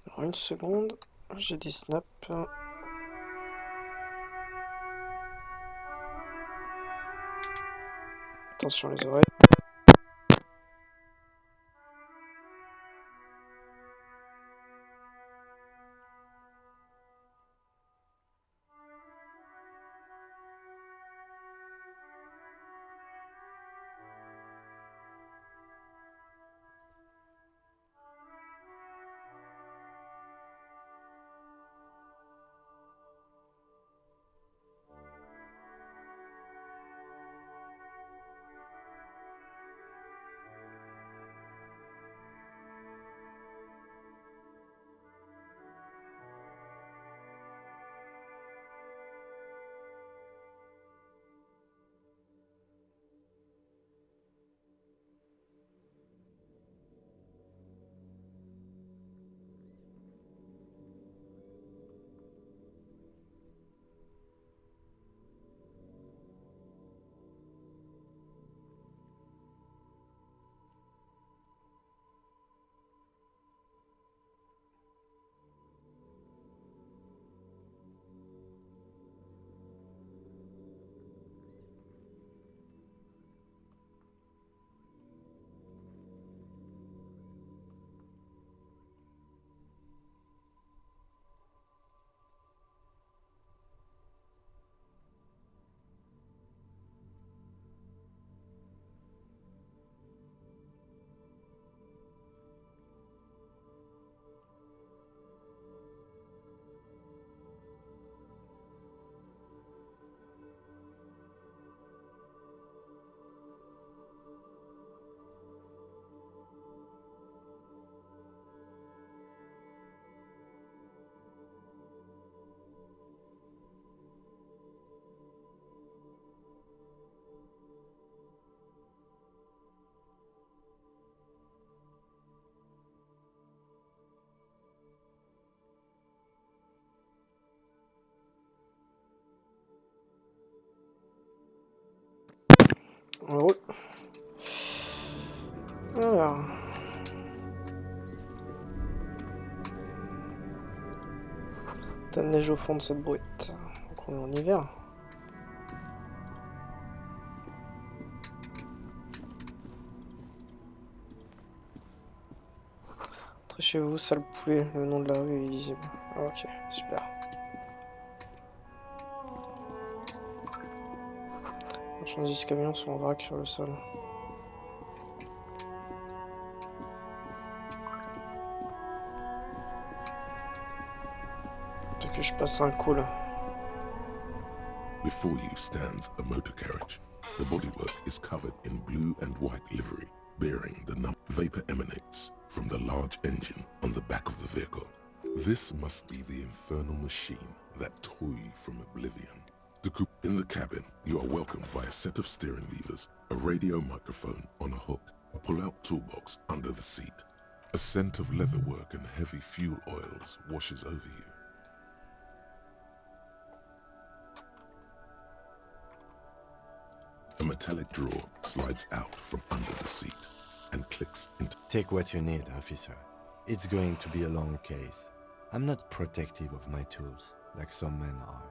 Alors, une seconde. J'ai des snaps. Attention les oreilles. Oh. Alors. T'as de neige au fond de cette bruite. Donc on est en hiver. Entrez chez vous, sale poulet. Le nom de la rue est Elysium. Ah, ok, super. Les marchandises du camion sont en vrac sur le sol. Faut que je passe un call. Before you stands a motor carriage. The bodywork is covered in blue and white livery, bearing the number. Vapor emanates from the large engine on the back of the vehicle. This must be the infernal machine that tore you from oblivion. In the cabin, you are welcomed by a set of steering levers, a radio microphone on a hook, a pull-out toolbox under the seat. A scent of leatherwork and heavy fuel oils washes over you. A metallic drawer slides out from under the seat and clicks into... Take what you need, officer. It's going to be a long case. I'm not protective of my tools, like some men are.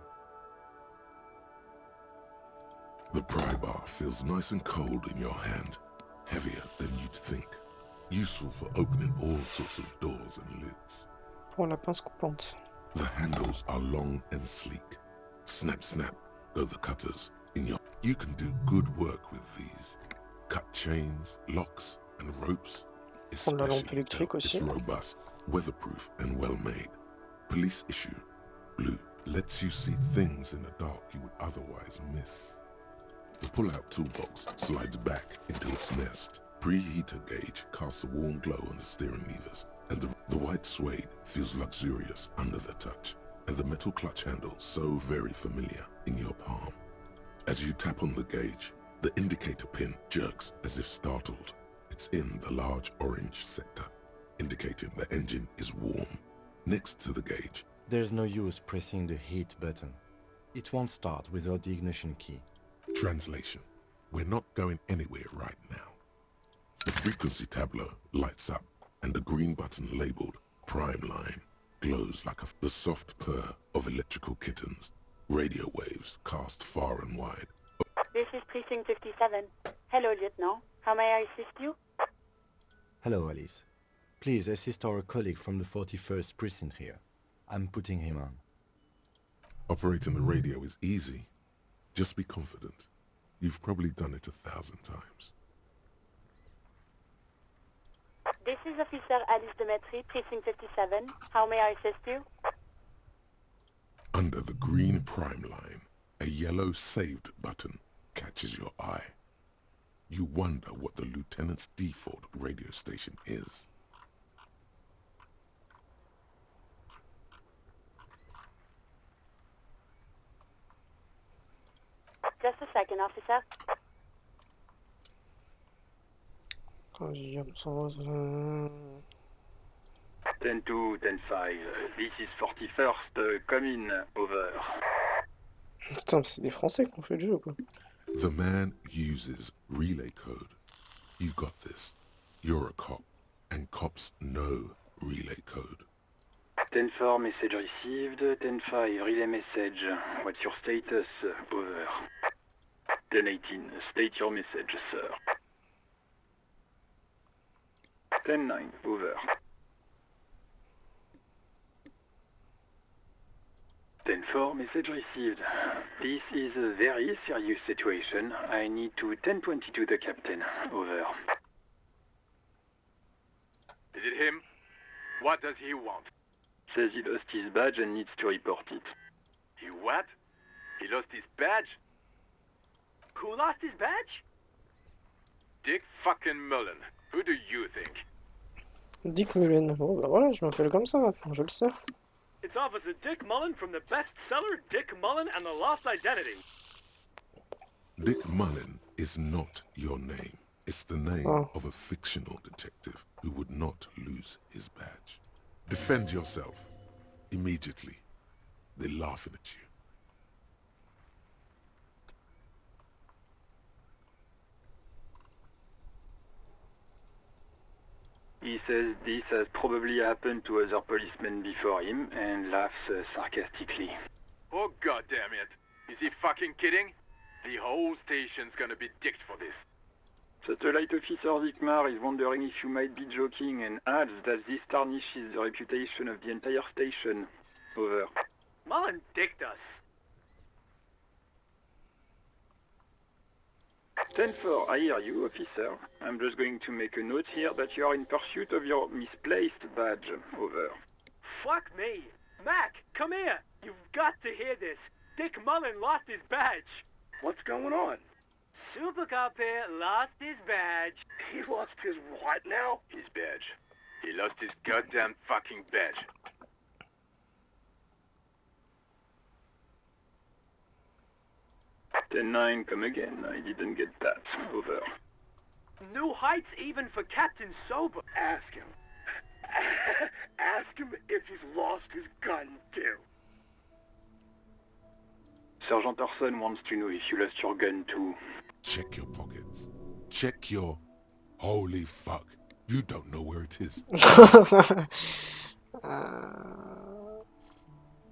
The pry bar feels nice and cold in your hand, heavier than you'd think. Useful for opening all sorts of doors and lids. Pour la pince coupante. The handles are long and sleek. Snap, snap, go the cutters in your... You can do good work with these. Cut chains, locks, and ropes. Prendre la lampe électrique It's aussi. robust, weatherproof, and well-made. Police issue. Blue lets you see things in the dark you would otherwise miss. The pull-out toolbox slides back into its nest. Preheater gauge casts a warm glow on the steering levers, and the white suede feels luxurious under the touch, and the metal clutch handle so very familiar in your palm. As you tap on the gauge, the indicator pin jerks as if startled. It's in the large orange sector, indicating the engine is warm. Next to the gauge, There's no use pressing the heat button. It won't start without the ignition key. translation. We're not going anywhere right now. The frequency tableau lights up, and the green button labeled Prime Line glows like the soft purr of electrical kittens. Radio waves cast far and wide. This is Precinct 57. Hello, Lieutenant. How may I assist you? Hello, Alice. Please assist our colleague from the 41st precinct here. I'm putting him on. Operating the radio is easy. Just be confident. You've probably done it 1,000 times. This is Officer Alice Demetri, Precinct 57. How may I assist you? Under the green Prime Line, a yellow Saved button catches your eye. You wonder what the lieutenant's default radio station is. Just a second, officer. Elysium 100. 10-2, 10-5, this is 41st, come in, over. Putain, c'est des Français qui ont fait le jeu, quoi. The man uses relay code. You got this. You're a cop, and cops know relay code. 10-4, message received, 10-5, relay message, what's your status, over. 10-18, state your message, sir. 10-9, over. 10-4, message received. This is a very serious situation. I need to 10-22 the captain. Over. Is it him? What does he want? Says he lost his badge and needs to report it. He what? He lost his badge? Who lost his badge? Dick fucking Mullen. Who do you think? Dick Mullen. Bon, bah voilà, je m'appelle comme ça maintenant, je le sais. It's Officer Dick Mullen from the bestseller Dick Mullen and the Lost Identity. Dick Mullen is not your name. It's the name of a fictional detective who would not lose his badge. Defend yourself. Immediately. They're laughing at you. He says this has probably happened to other policemen before him and laughs sarcastically. Oh god damn it. Is he fucking kidding? The whole station's gonna be dicked for this. Satellite Officer Vikmar is wondering if you might be joking and adds that this tarnishes the reputation of the entire station. Over. Mullen dicked us. 10-4, I hear you, officer. I'm just going to make a note here that you are in pursuit of your misplaced badge. Over. Fuck me. Mac, come here. You've got to hear this. Dick Mullen lost his badge. What's going on? Super Cop here lost his badge. He lost his what now? His badge. He lost his goddamn fucking badge. Ten-9, come again. I didn't get that. Over. New heights even for Captain Sober. Ask him. Ask him if he's lost his gun, too. Sergeant Orson wants to know if you lost your gun, too. Check your pockets. Check your... Holy fuck. You don't know where it is.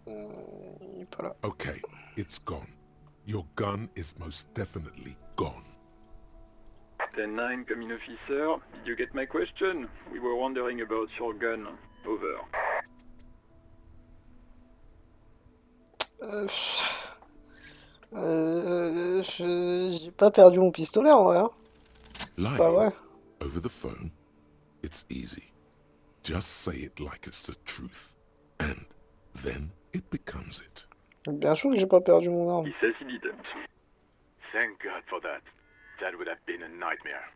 Il est pas là. Okay, it's gone. Your gun is most definitely gone. 10-9, coming officer. Did you get my question? We were wondering about your gun. Over. J'ai pas perdu mon pistolet en vrai. Hein. C'est pas vrai. Over the phone, it's easy. Just say it like it's the truth. And then it becomes it. Bien sûr que j'ai pas perdu mon arme. He says he didn't. Thank God for that. That would have been a nightmare.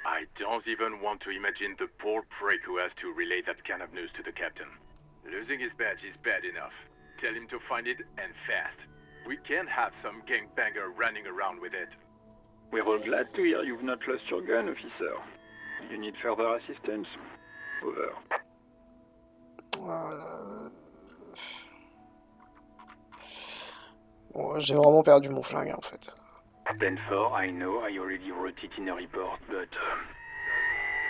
I don't even want to imagine the poor prick who has to relay that kind of news to the captain. Losing his badge is bad enough. Tell him to find it, and fast. We can't have some gangbanger running around with it. We're all glad to hear you've not lost your gun, officer. You need further assistance. Over. Bon, j'ai vraiment perdu mon flingue en fait. 10-4, I know I already wrote it in a report, but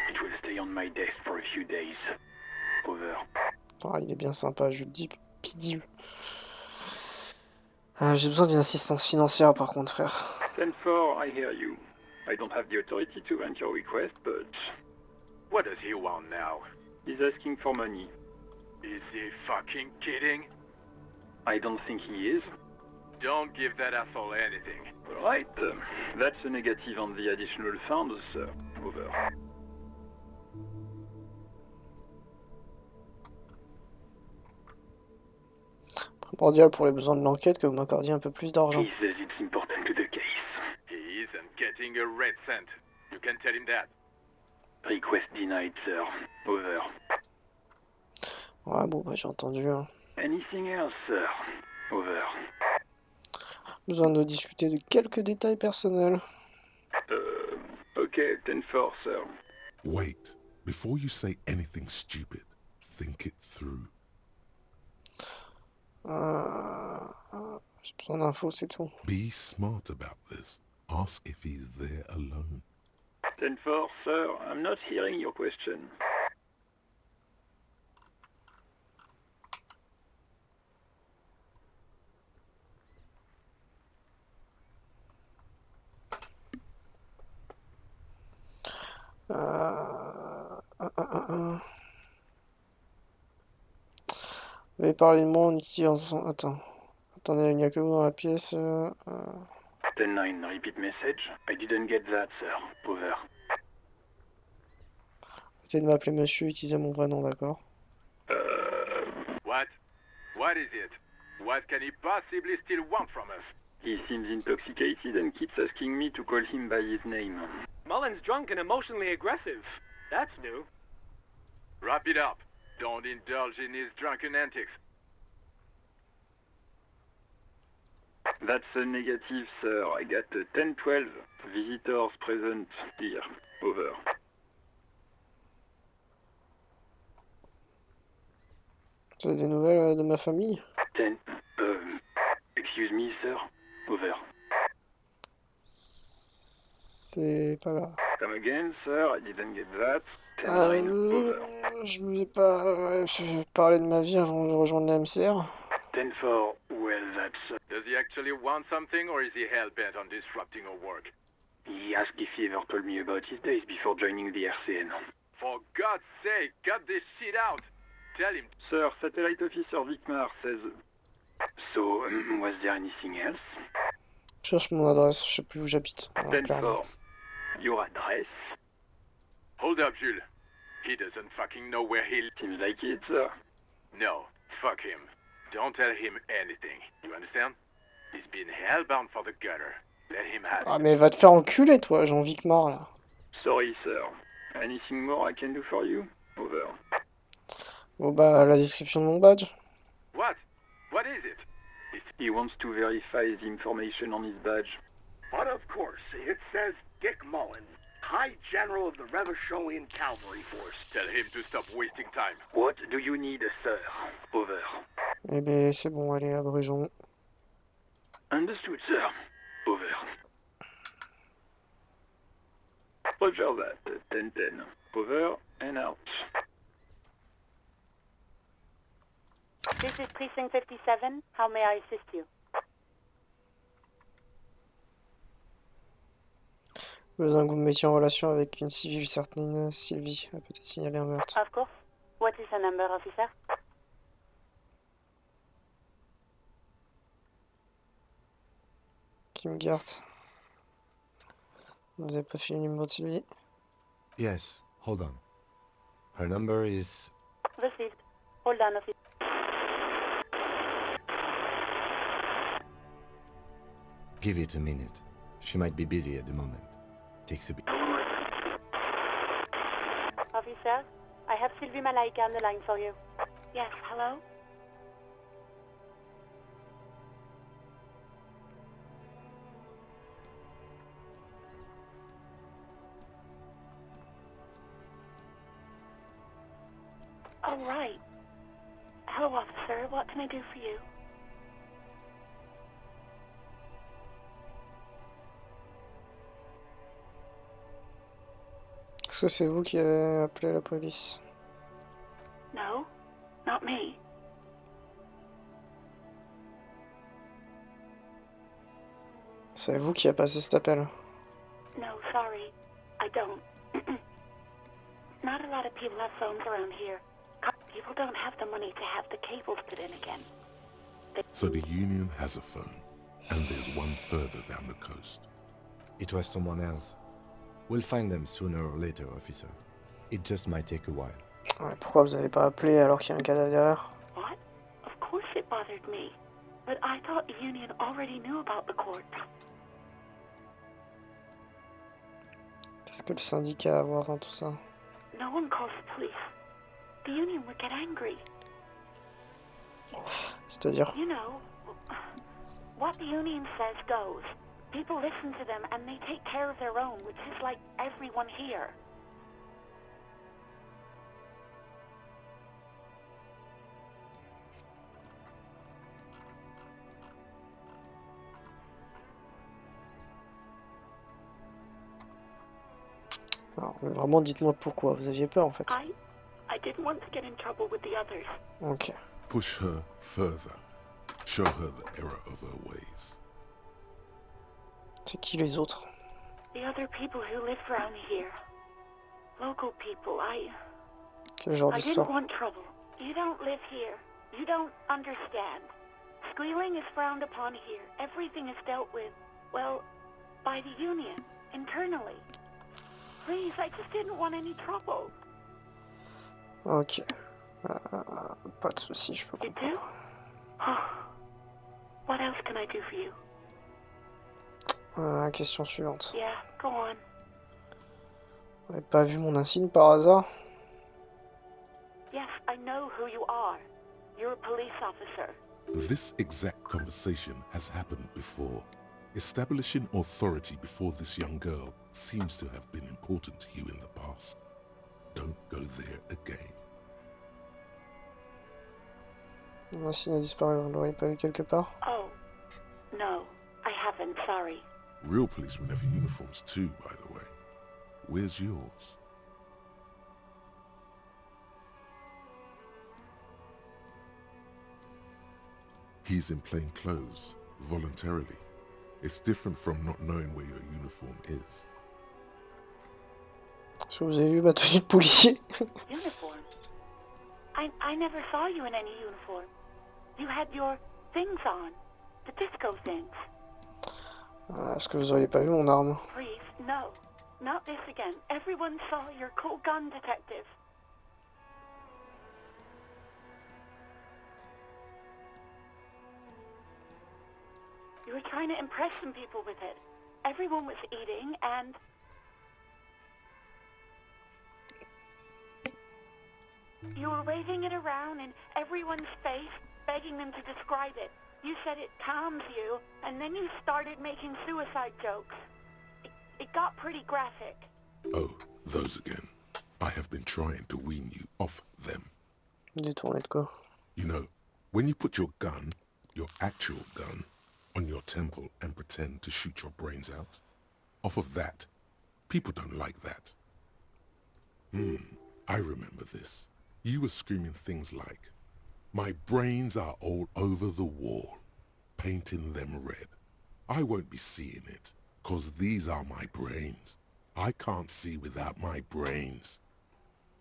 it will stay on my desk for a few days. Over. Ah, il est bien sympa, je le dis, pidil. J'ai besoin d'une assistance financière par contre, frère. 10-4, I hear you. I don't have the authority to grant your request, but What does he want now? he's asking for money. Is he fucking kidding? I don't think he is. Don't give that asshole anything. Alright, that's a negative on the additional funds, sir. Over. Primordial pour les besoins de l'enquête que vous m'accordiez un peu plus d'argent. He says it's important to the case. He isn't getting a red cent. You can tell him that. Request denied, sir. Over. Ouais, bon, bah j'ai entendu. Hein. Anything else, sir? Over. Besoin de discuter de quelques détails personnels. Okay, 10-4, sir. Wait. Before you say anything stupid, think it through. J'ai besoin d'infos, c'est tout. Be smart about this. Ask if he's there alone. 10-4, sir. I'm not hearing your question. Vous avez parlé de moi en utilisant... Attends. Attendez, il n'y a que vous dans la pièce. 10-9, repeat message. I didn't get that, sir. Over. Essayez de m'appeler monsieur, utilisez mon vrai nom, d'accord? What? What is it? What can he possibly still want from us? He seems intoxicated and keeps asking me to call him by his name. Mullen's drunk and emotionally aggressive. That's new. Wrap it up. Don't indulge in his drunken antics. That's a negative, sir. I got 10-12 visitors present here. Over. Vous avez des nouvelles de ma famille? 10... excuse me, sir. Over. C'est pas grave. Come again, sir, I didn't get that. 10-9, over. Je vous ai pas parlé de ma vie avant de rejoindre la MCR. 10-4, well, that's... Does he actually want something, or is he hell-bent on disrupting our work? He asked if he ever told me about his days before joining the RCN. For God's sake, cut this shit out! Tell him. Sir, Satellite Officer Vicmar says... So, was there anything else? Je cherche mon adresse, je sais plus où j'habite. 10-4, your address? Hold up, Jules. He doesn't fucking know where he... Seems like it, sir. No, fuck him. Don't tell him anything. You understand? He's been hellbound for the gutter. Let him have Ah it. mais va te faire enculer toi, Jean-Vic mort là. Sorry, sir. Anything more I can do for you? Over. Bon bah la description de mon badge. What? What is it? He wants to verify the information on his badge. But of course, it says Dick Mullen, High General of the Revacholian Cavalry Force. Tell him to stop wasting time. What do you need, sir? Over. Eh ben c'est bon, allez abrégeons. Understood, sir. Over. Roger that. 10-10. Over and out. This is Precinct 57. How may I assist you? Besoin que vous me mettiez en relation avec une civile certaine Sylvie. Elle a peut-être signalé un meurtre. Of course. What is the number, officer? Qui me garde. Vous avez pas fait le numéro de Sylvie? Yes, hold on. Her number is... Received. Hold on, officer. Give it a minute. She might be busy at the moment. Takes a bit. Officer, I have Sylvie Malaika on the line for you. Yes, hello? Oh, right. Hello, officer. What can I do for you? Est-ce que c'est vous qui avez appelé la police? No, not me. C'est vous qui a passé cet appel? No, sorry. I don't. Not a lot of people have phones around here. People don't have the money to have the cables put in again. So the Union has a phone, and there's one further down the coast. It was someone else. We'll find them sooner or later, officer. It just might take a while. Ouais, pourquoi vous avez pas appelé alors qu'il y a un cadavre derrière? What? Of course it bothered me. But I thought the Union already knew about the court. Qu'est-ce que le syndicat a à voir dans tout ça? No one calls the police. The Union would get angry. C'est-à-dire? You know, what the Union says goes. People listen to them and they take care of their own, which is like everyone here. Alors, vraiment, dites-moi pourquoi. Vous aviez peur en fait. I didn't want to get in trouble with the others. Ok. Push her further. Show her the error of her ways. C'est qui les autres? The other people who live around here. Local people, Quel genre I didn't d'histoire? want trouble. You don't live here. You don't understand. Squealing is frowned upon here. Everything is dealt with, well, by the Union, internally. Please, I just didn't want any trouble. Ok. Pas de soucis, je peux You comprendre. do? Oh. What else can I do for you? Question suivante. Yeah, go on. Vous n'avez pas vu mon insigne par hasard? Yes, I know who you are. You're a police officer. This exact conversation has happened before. Establishing authority before this young girl seems to have been important to you in the past. Don't go there again. Mon insigne a disparu, vous ne l'auriez pas vu quelque part? Oh, no, I haven't, sorry. Real policemen have uniforms too, by the way. Where's yours? He's in plain clothes, voluntarily. It's different from not knowing where your uniform is. Est-ce que vous avez vu ma tenue de policier? Uniform? I never saw you in any uniform. You had your things on. The disco things. Est-ce que vous auriez pas vu mon arme? Please, no. Not this again. Everyone saw your cool gun, detective. You were trying to impress some people with it. Everyone was eating and... You were waving it around in everyone's face, begging them to describe it. You said it calms you, and then you started making suicide jokes. It got pretty graphic. Oh, those again. I have been trying to wean you off them. Détourné de quoi? You know, when you put your gun, your actual gun, on your temple and pretend to shoot your brains out, off of that, people don't like that. I remember this. You were screaming things like, "My brains are all over the wall, painting them red. I won't be seeing it, 'cause these are my brains. I can't see without my brains."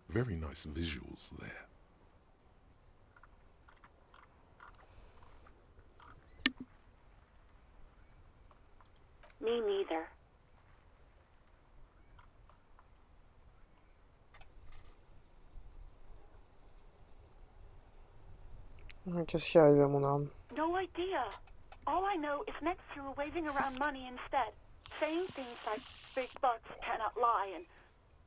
Very nice visuals there. Me neither. Qu'est-ce qui est arrivé à mon arme? No idea. All I know is next you were waving around money instead, saying things like big bucks cannot lie and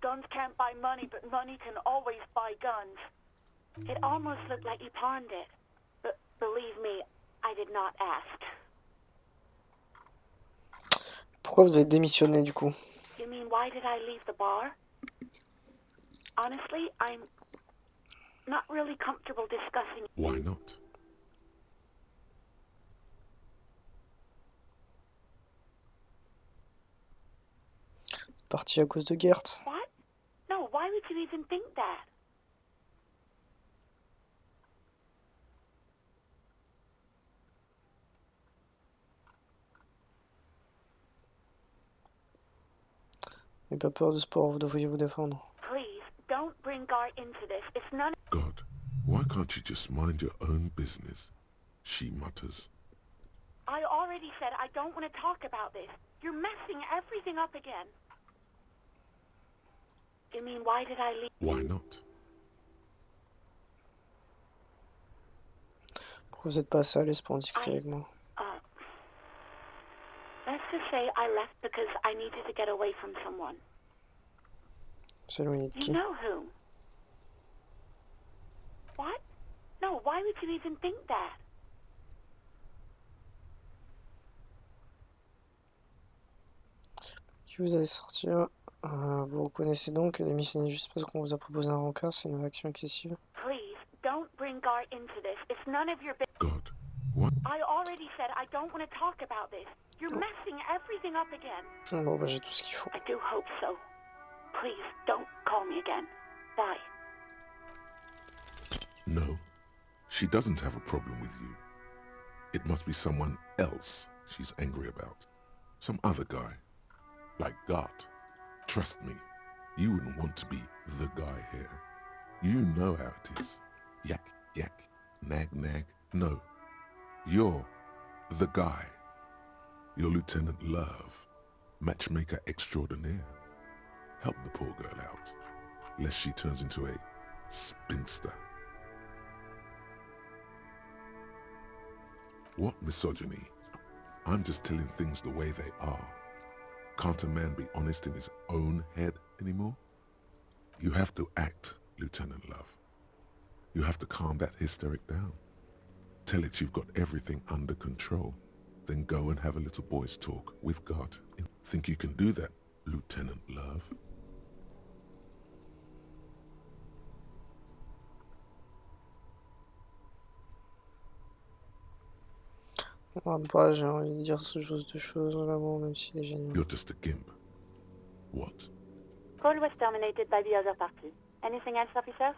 guns can't buy money, but money can always buy guns. It almost looked like you pawned it. But believe me, I did not ask. Pourquoi vous avez démissionné du coup? You mean why did I leave the bar? Honestly, I'm not really comfortable discussing... Why not? Parti à cause de Gert. What? No, why would you even think that? N'ayez pas peur du sport, vous devriez vous défendre. Please, don't bring Gar into this. It's none... God, why can't you just mind your own business? She mutters. I already said I don't want to talk about this. You're messing everything up again. You mean why did I leave? Why not? Pourquoi vous êtes pas assez à l'aise pour en discuter avec moi? Let's just say I left because I needed to get away from someone. S'éloigner de You qui? know whom? What? No, why would you even think that? Qui vous allez sortir? Vous reconnaissez donc que démissionner juste parce qu'on vous a proposé un rencard, c'est une réaction excessive? Please, don't bring Gar into this. It's none of your business. God, what? I already said I don't want to talk about this. You're messing everything up again. Bon bah j'ai tout ce qu'il faut. I do hope so. Please, don't call me again. Bye. No, she doesn't have a problem with you. It must be someone else she's angry about. Some other guy. Like God. Trust me, you wouldn't want to be the guy here. You know how it is. Yak, yak, nag, nag. No, you're the guy. You're Lieutenant Love, matchmaker extraordinaire. Help the poor girl out, lest she turns into a spinster. What misogyny? I'm just telling things the way they are. Can't a man be honest in his own head anymore? You have to act, Lieutenant Love. You have to calm that hysteric down. Tell it you've got everything under control. Then go and have a little boy's talk with God. Think you can do that, Lieutenant Love? Bah, j'ai envie de dire ce genre de choses vraiment, même s'il est génial. You're just a gimp. What? Call was terminated by the other party. Anything else, officers?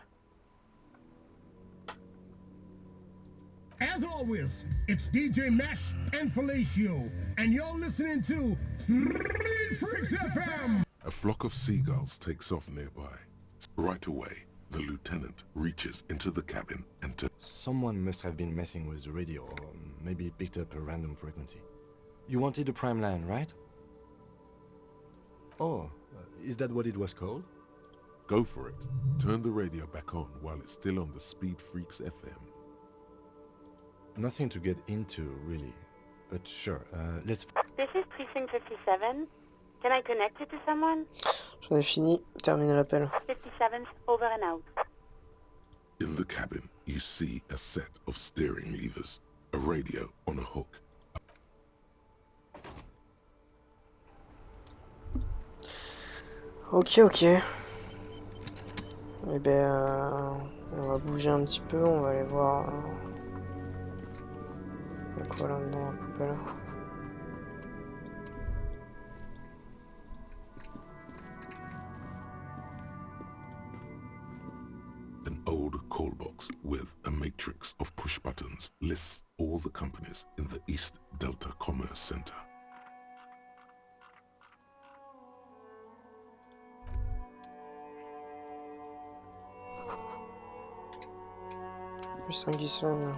As always, it's DJ Mesh and Felicio, and you're listening to Street Freaks FM. A flock of seagulls takes off nearby. Right away, the lieutenant reaches into the cabin and Someone must have been messing with the radio, or maybe picked up a random frequency. You wanted a prime line, right? Oh, is that what it was called? Go for it. Turn the radio back on while it's still on the Speed Freaks FM. Nothing to get into, really. But sure, let's... This is Precinct 57. Can I connect you to someone? J'en ai fini. Terminer l'appel. 57th, over and out. In the cabin, you see a set of steering levers, a radio on a hook. Ok, ok. Eh ben, on va bouger un petit peu, on va aller voir... Il y a quoi là-dedans, la poubelle? An old call box with a matrix of push buttons lists all the companies in the East Delta Commerce Center. Plus 5 Elysium.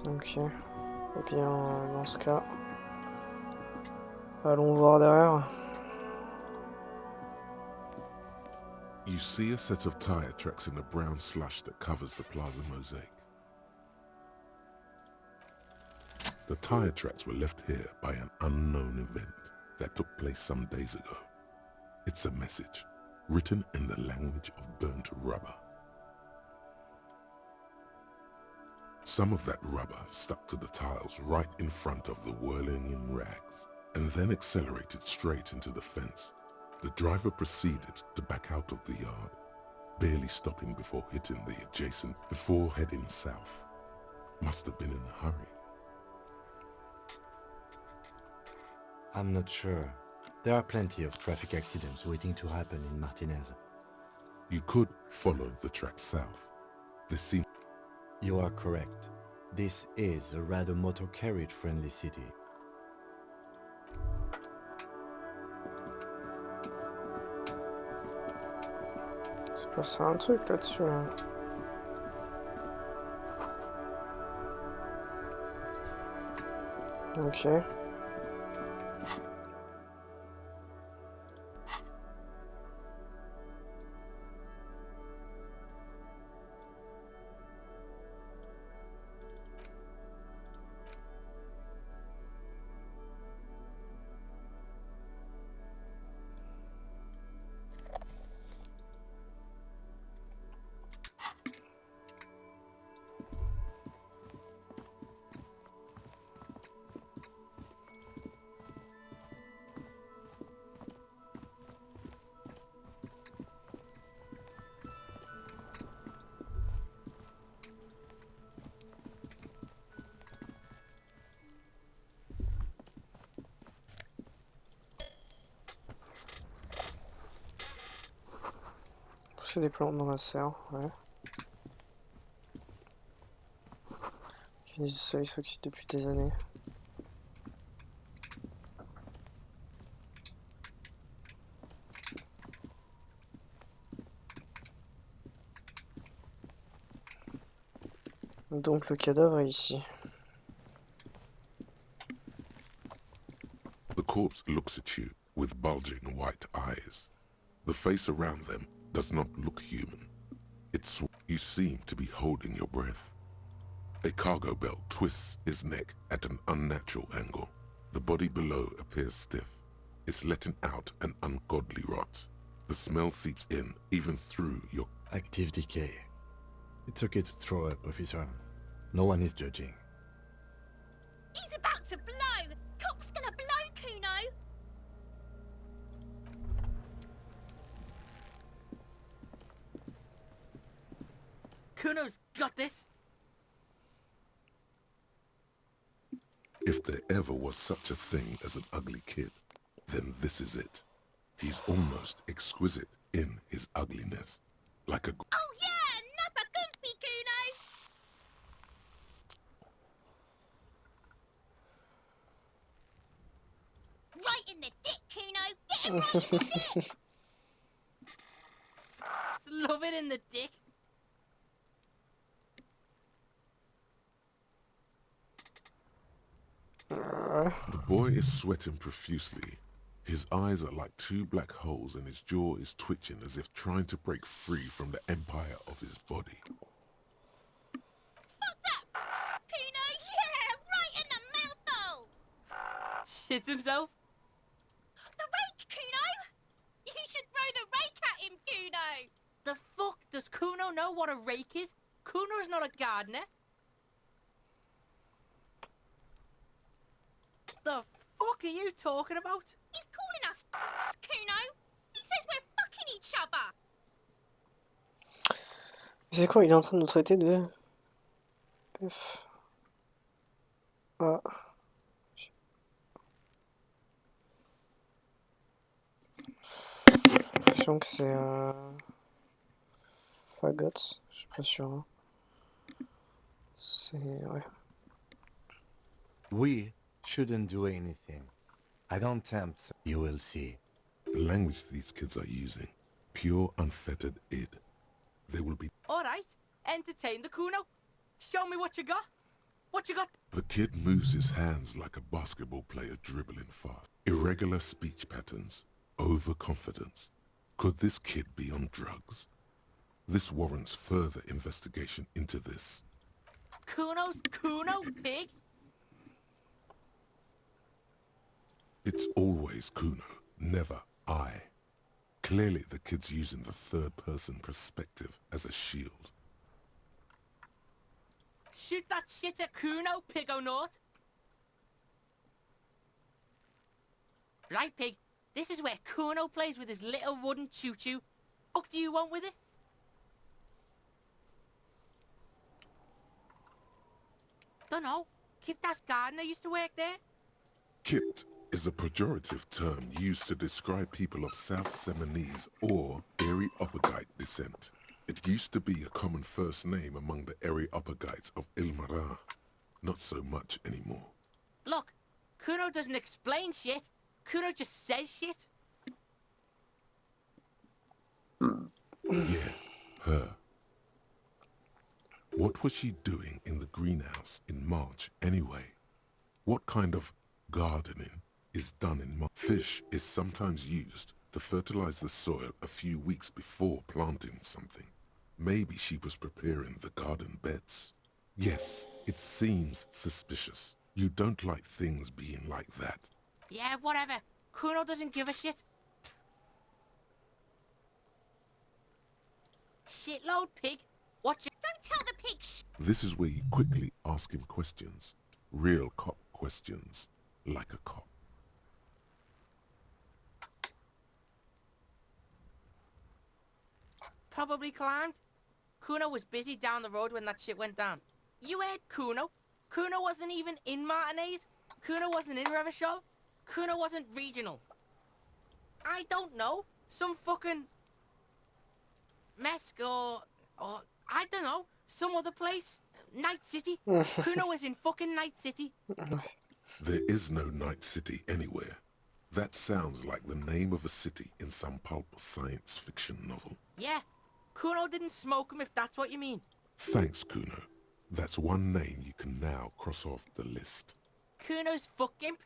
Ok. Eh bien, dans ce cas, allons voir derrière. You see a set of tire tracks in a brown slush that covers the plaza mosaic. The tire tracks were left here by an unknown event that took place some days ago. It's a message, written in the language of burnt rubber. Some of that rubber stuck to the tiles right in front of the whirling in rags, and then accelerated straight into the fence. The driver proceeded to back out of the yard, barely stopping before heading south. Must have been in a hurry. I'm not sure. There are plenty of traffic accidents waiting to happen in Martinez. You could follow the track south. This seems... You are correct. This is a rather motor carriage-friendly city. C'est passé un truc là-dessus. Là. Ok. Pousser des plantes dans la serre, ouais. Du soleil s'oxyde depuis des années. Donc le cadavre est ici. The corpse looks at you with bulging white eyes. The face around them does not look human. You seem to be holding your breath. A cargo belt twists his neck at an unnatural angle. The body below appears stiff. It's letting out an ungodly rot. The smell seeps in even through your... Active decay. It's okay to throw up, officer. No one is judging. He's about to blow! Cop's gonna blow, Kuno! Kuno's got this. If there ever was such a thing as an ugly kid, then this is it. He's almost exquisite in his ugliness. Like a... Oh yeah, nappa gumpy, Kuno! Right in the dick, Kuno! Get him right in the dick! Love it in the dick. The boy is sweating profusely. His eyes are like two black holes and his jaw is twitching as if trying to break free from the empire of his body. Fuck that! Kuno, yeah! Right in the mouthhole! Shits himself. The rake, Kuno! You should throw the rake at him, Kuno! The fuck? Does Kuno know what a rake is? Kuno's not a gardener. The fuck are you talking about? He's calling us Kuno! He says we're fucking each other! C'est quoi, il est en train de nous traiter de... F... A... J'ai l'impression que c'est fagots, je suis pas sûr. Hein. C'est... ouais. We shouldn't do anything. I don't tempt. You will see. The language these kids are using, pure unfettered id. They will be... Alright, entertain the Kuno. Show me what you got. What you got? The kid moves his hands like a basketball player dribbling fast. Irregular speech patterns. Overconfidence. Could this kid be on drugs? This warrants further investigation into this. Kuno's Kuno, pig? It's always Kuno, never I. Clearly the kid's using the third-person perspective as a shield. Shoot that shit at Kuno, pig o' naught. Right, pig. This is where Kuno plays with his little wooden choo-choo. What do you want with it? Dunno. Kiptas gardener used to work there. Kit is a pejorative term used to describe people of South Seminese or Areopagite descent. It used to be a common first name among the Areopagites of Ilmara. Not so much anymore. Look, Kuno doesn't explain shit. Kuno just says shit. Yeah, her. What was she doing in the greenhouse in March anyway? What kind of gardening is done in March? Fish is sometimes used to fertilize the soil a few weeks before planting something. Maybe she was preparing the garden beds. Yes, it seems suspicious. You don't like things being like that. Yeah, whatever. Kuno doesn't give a shit. Shitload, pig. Watch it. Don't tell the pig This is where you quickly ask him questions. Real cop questions. Like a cop. Probably climbed. Kuno was busy down the road when that shit went down. You heard Kuno? Kuno wasn't even in Martinez. Kuno wasn't in Revachol. Kuno wasn't regional. I don't know. Some fucking... Mesk or I don't know. Some other place. Night City. Kuno was in fucking Night City. There is no Night City anywhere. That sounds like the name of a city in some pulp science fiction novel. Yeah. Kuno didn't smoke him if that's what you mean. Thanks, Kuno. That's one name you can now cross off the list. Kuno's fuck imp.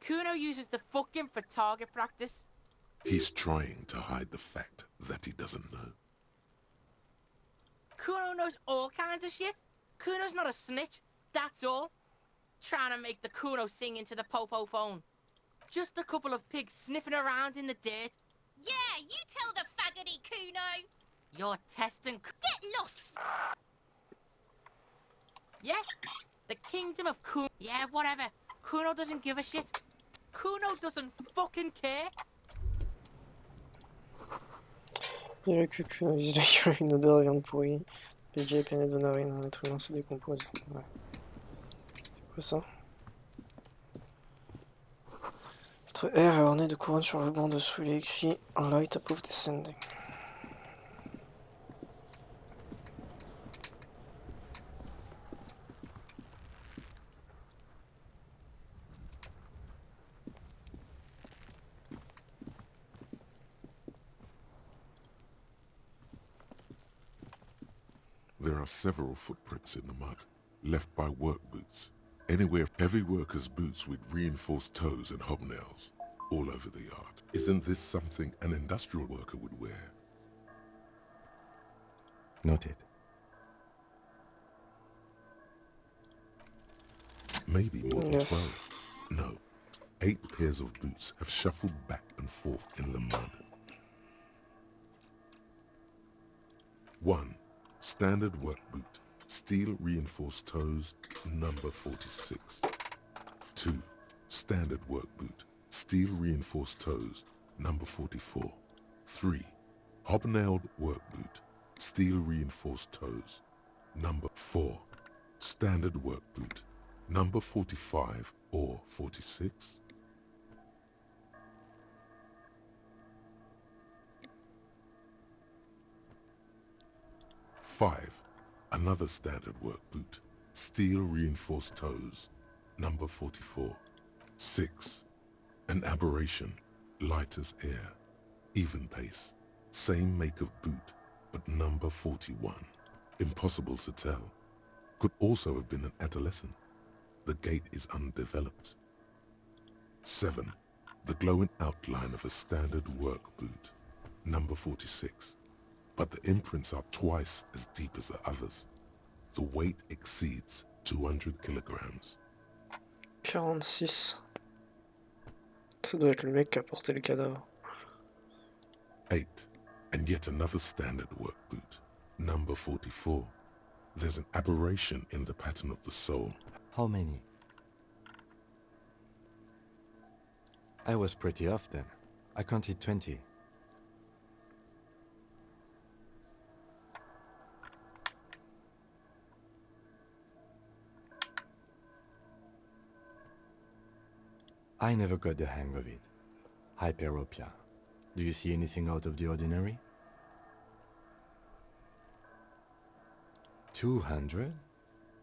Kuno uses the fuck imp for target practice. He's trying to hide the fact that he doesn't know. Kuno knows all kinds of shit. Kuno's not a snitch, that's all. Trying to make the Kuno sing into the popo phone. Just a couple of pigs sniffing around in the dirt. Yeah, you tell the faggoty, Kuno! You're testing... Get lost, Yeah, the kingdom of Kuno. Yeah, whatever. Kuno doesn't give a shit. Kuno doesn't fucking care. Il a le cul, il a une odeur de viande pourrie. PJ pénètre de narine, un être humain se décompose. Ouais. C'est quoi ça? Lettre R est ornée de couronne sur le banc dessous, il est écrit Light Above Descending. There are several footprints in the mud, left by work boots. Anywhere heavy workers' boots with reinforced toes and hobnails, all over the yard. Isn't this something an industrial worker would wear? Noted. Maybe more than Yes. 12. No. 8 pairs of boots have shuffled back and forth in the mud. 1. Standard work boot, steel reinforced toes, number 46. 2. Standard work boot, steel reinforced toes, number 44. 3. Hobnailed work boot, steel reinforced toes, number 4. Standard work boot, number 45 or 46. 5. Another standard work boot, steel reinforced toes, number 44. 6. An aberration, light as air, even pace, same make of boot, but number 41. Impossible to tell. Could also have been an adolescent. The gait is undeveloped. 7. The glowing outline of a standard work boot, number 46. But the imprints are twice as deep as the others. The weight exceeds 200 kilograms. 46. Ça doit être le mec qui a porté le cadavre. 8. And yet another standard work boot, number 44. There's an aberration in the pattern of the sole. How many? I was pretty off then. I counted 20. I never got the hang of it. Hyperopia. Do you see anything out of the ordinary? 200?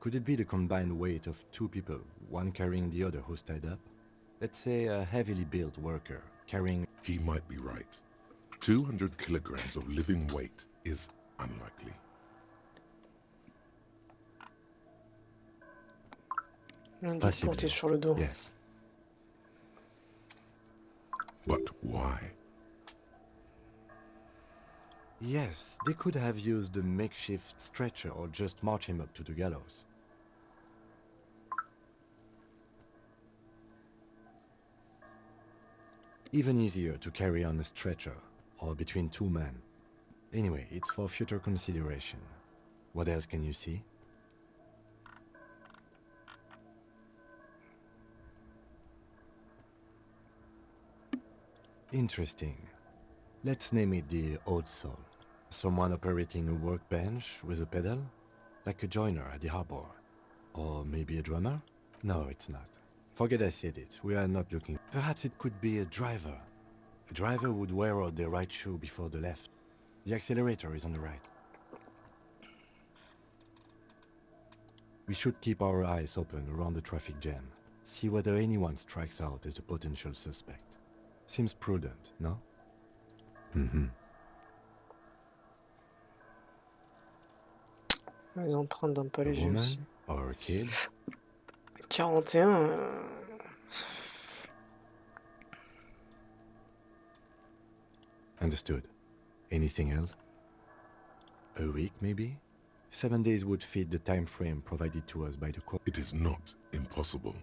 Could it be the combined weight of 2 people, one carrying the other who's tied up? Let's say a heavily built worker carrying... He might be right. 200 kilograms of living weight is unlikely. Porté sur le dos. Yes. But why? Yes, they could have used a makeshift stretcher or just march him up to the gallows. Even easier to carry on a stretcher, or between 2 men. Anyway, it's for future consideration. What else can you see? Interesting. Let's name it the odd soul. Someone operating a workbench with a pedal? Like a joiner at the harbor. Or maybe a drummer? No, it's not. Forget I said it. We are not looking. Perhaps it could be a driver. A driver would wear out the right shoe before the left. The accelerator is on the right. We should keep our eyes open around the traffic jam. See whether anyone strikes out as a potential suspect. Seems prudent, no? Mm-hmm. Les empreintes d'un palais, j'ai aussi. Or a kid? 41. Understood. Anything else? A week, maybe? 7 days would fit the time frame provided to us by the court. It is not impossible.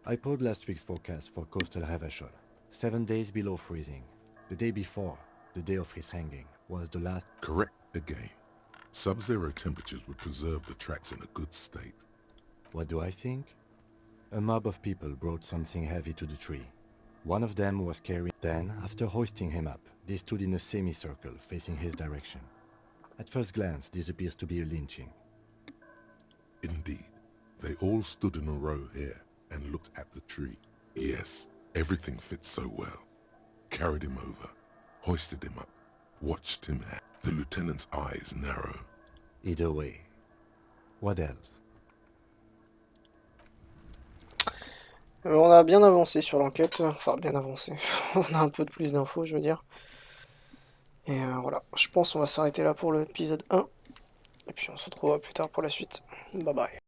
I pulled last week's forecast for coastal Havashol. 7 days below freezing. The day before, the day of his hanging, was the last... Correct again. Sub-zero temperatures would preserve the tracks in a good state. What do I think? A mob of people brought something heavy to the tree. One of them was carrying... Then, after hoisting him up, they stood in a semicircle facing his direction. At first glance, this appears to be a lynching. Indeed. They all stood in a row here and looked at the tree. Yes, everything fits so well. Carried him over, hoisted him up, watched him. The lieutenant's eyes narrow. Either way. What else? On a bien avancé sur l'enquête, enfin bien avancé, on a un peu de plus d'infos je veux dire. Et voilà, je pense qu'on va s'arrêter là pour l'épisode 1. Et puis on se retrouvera plus tard pour la suite. Bye bye.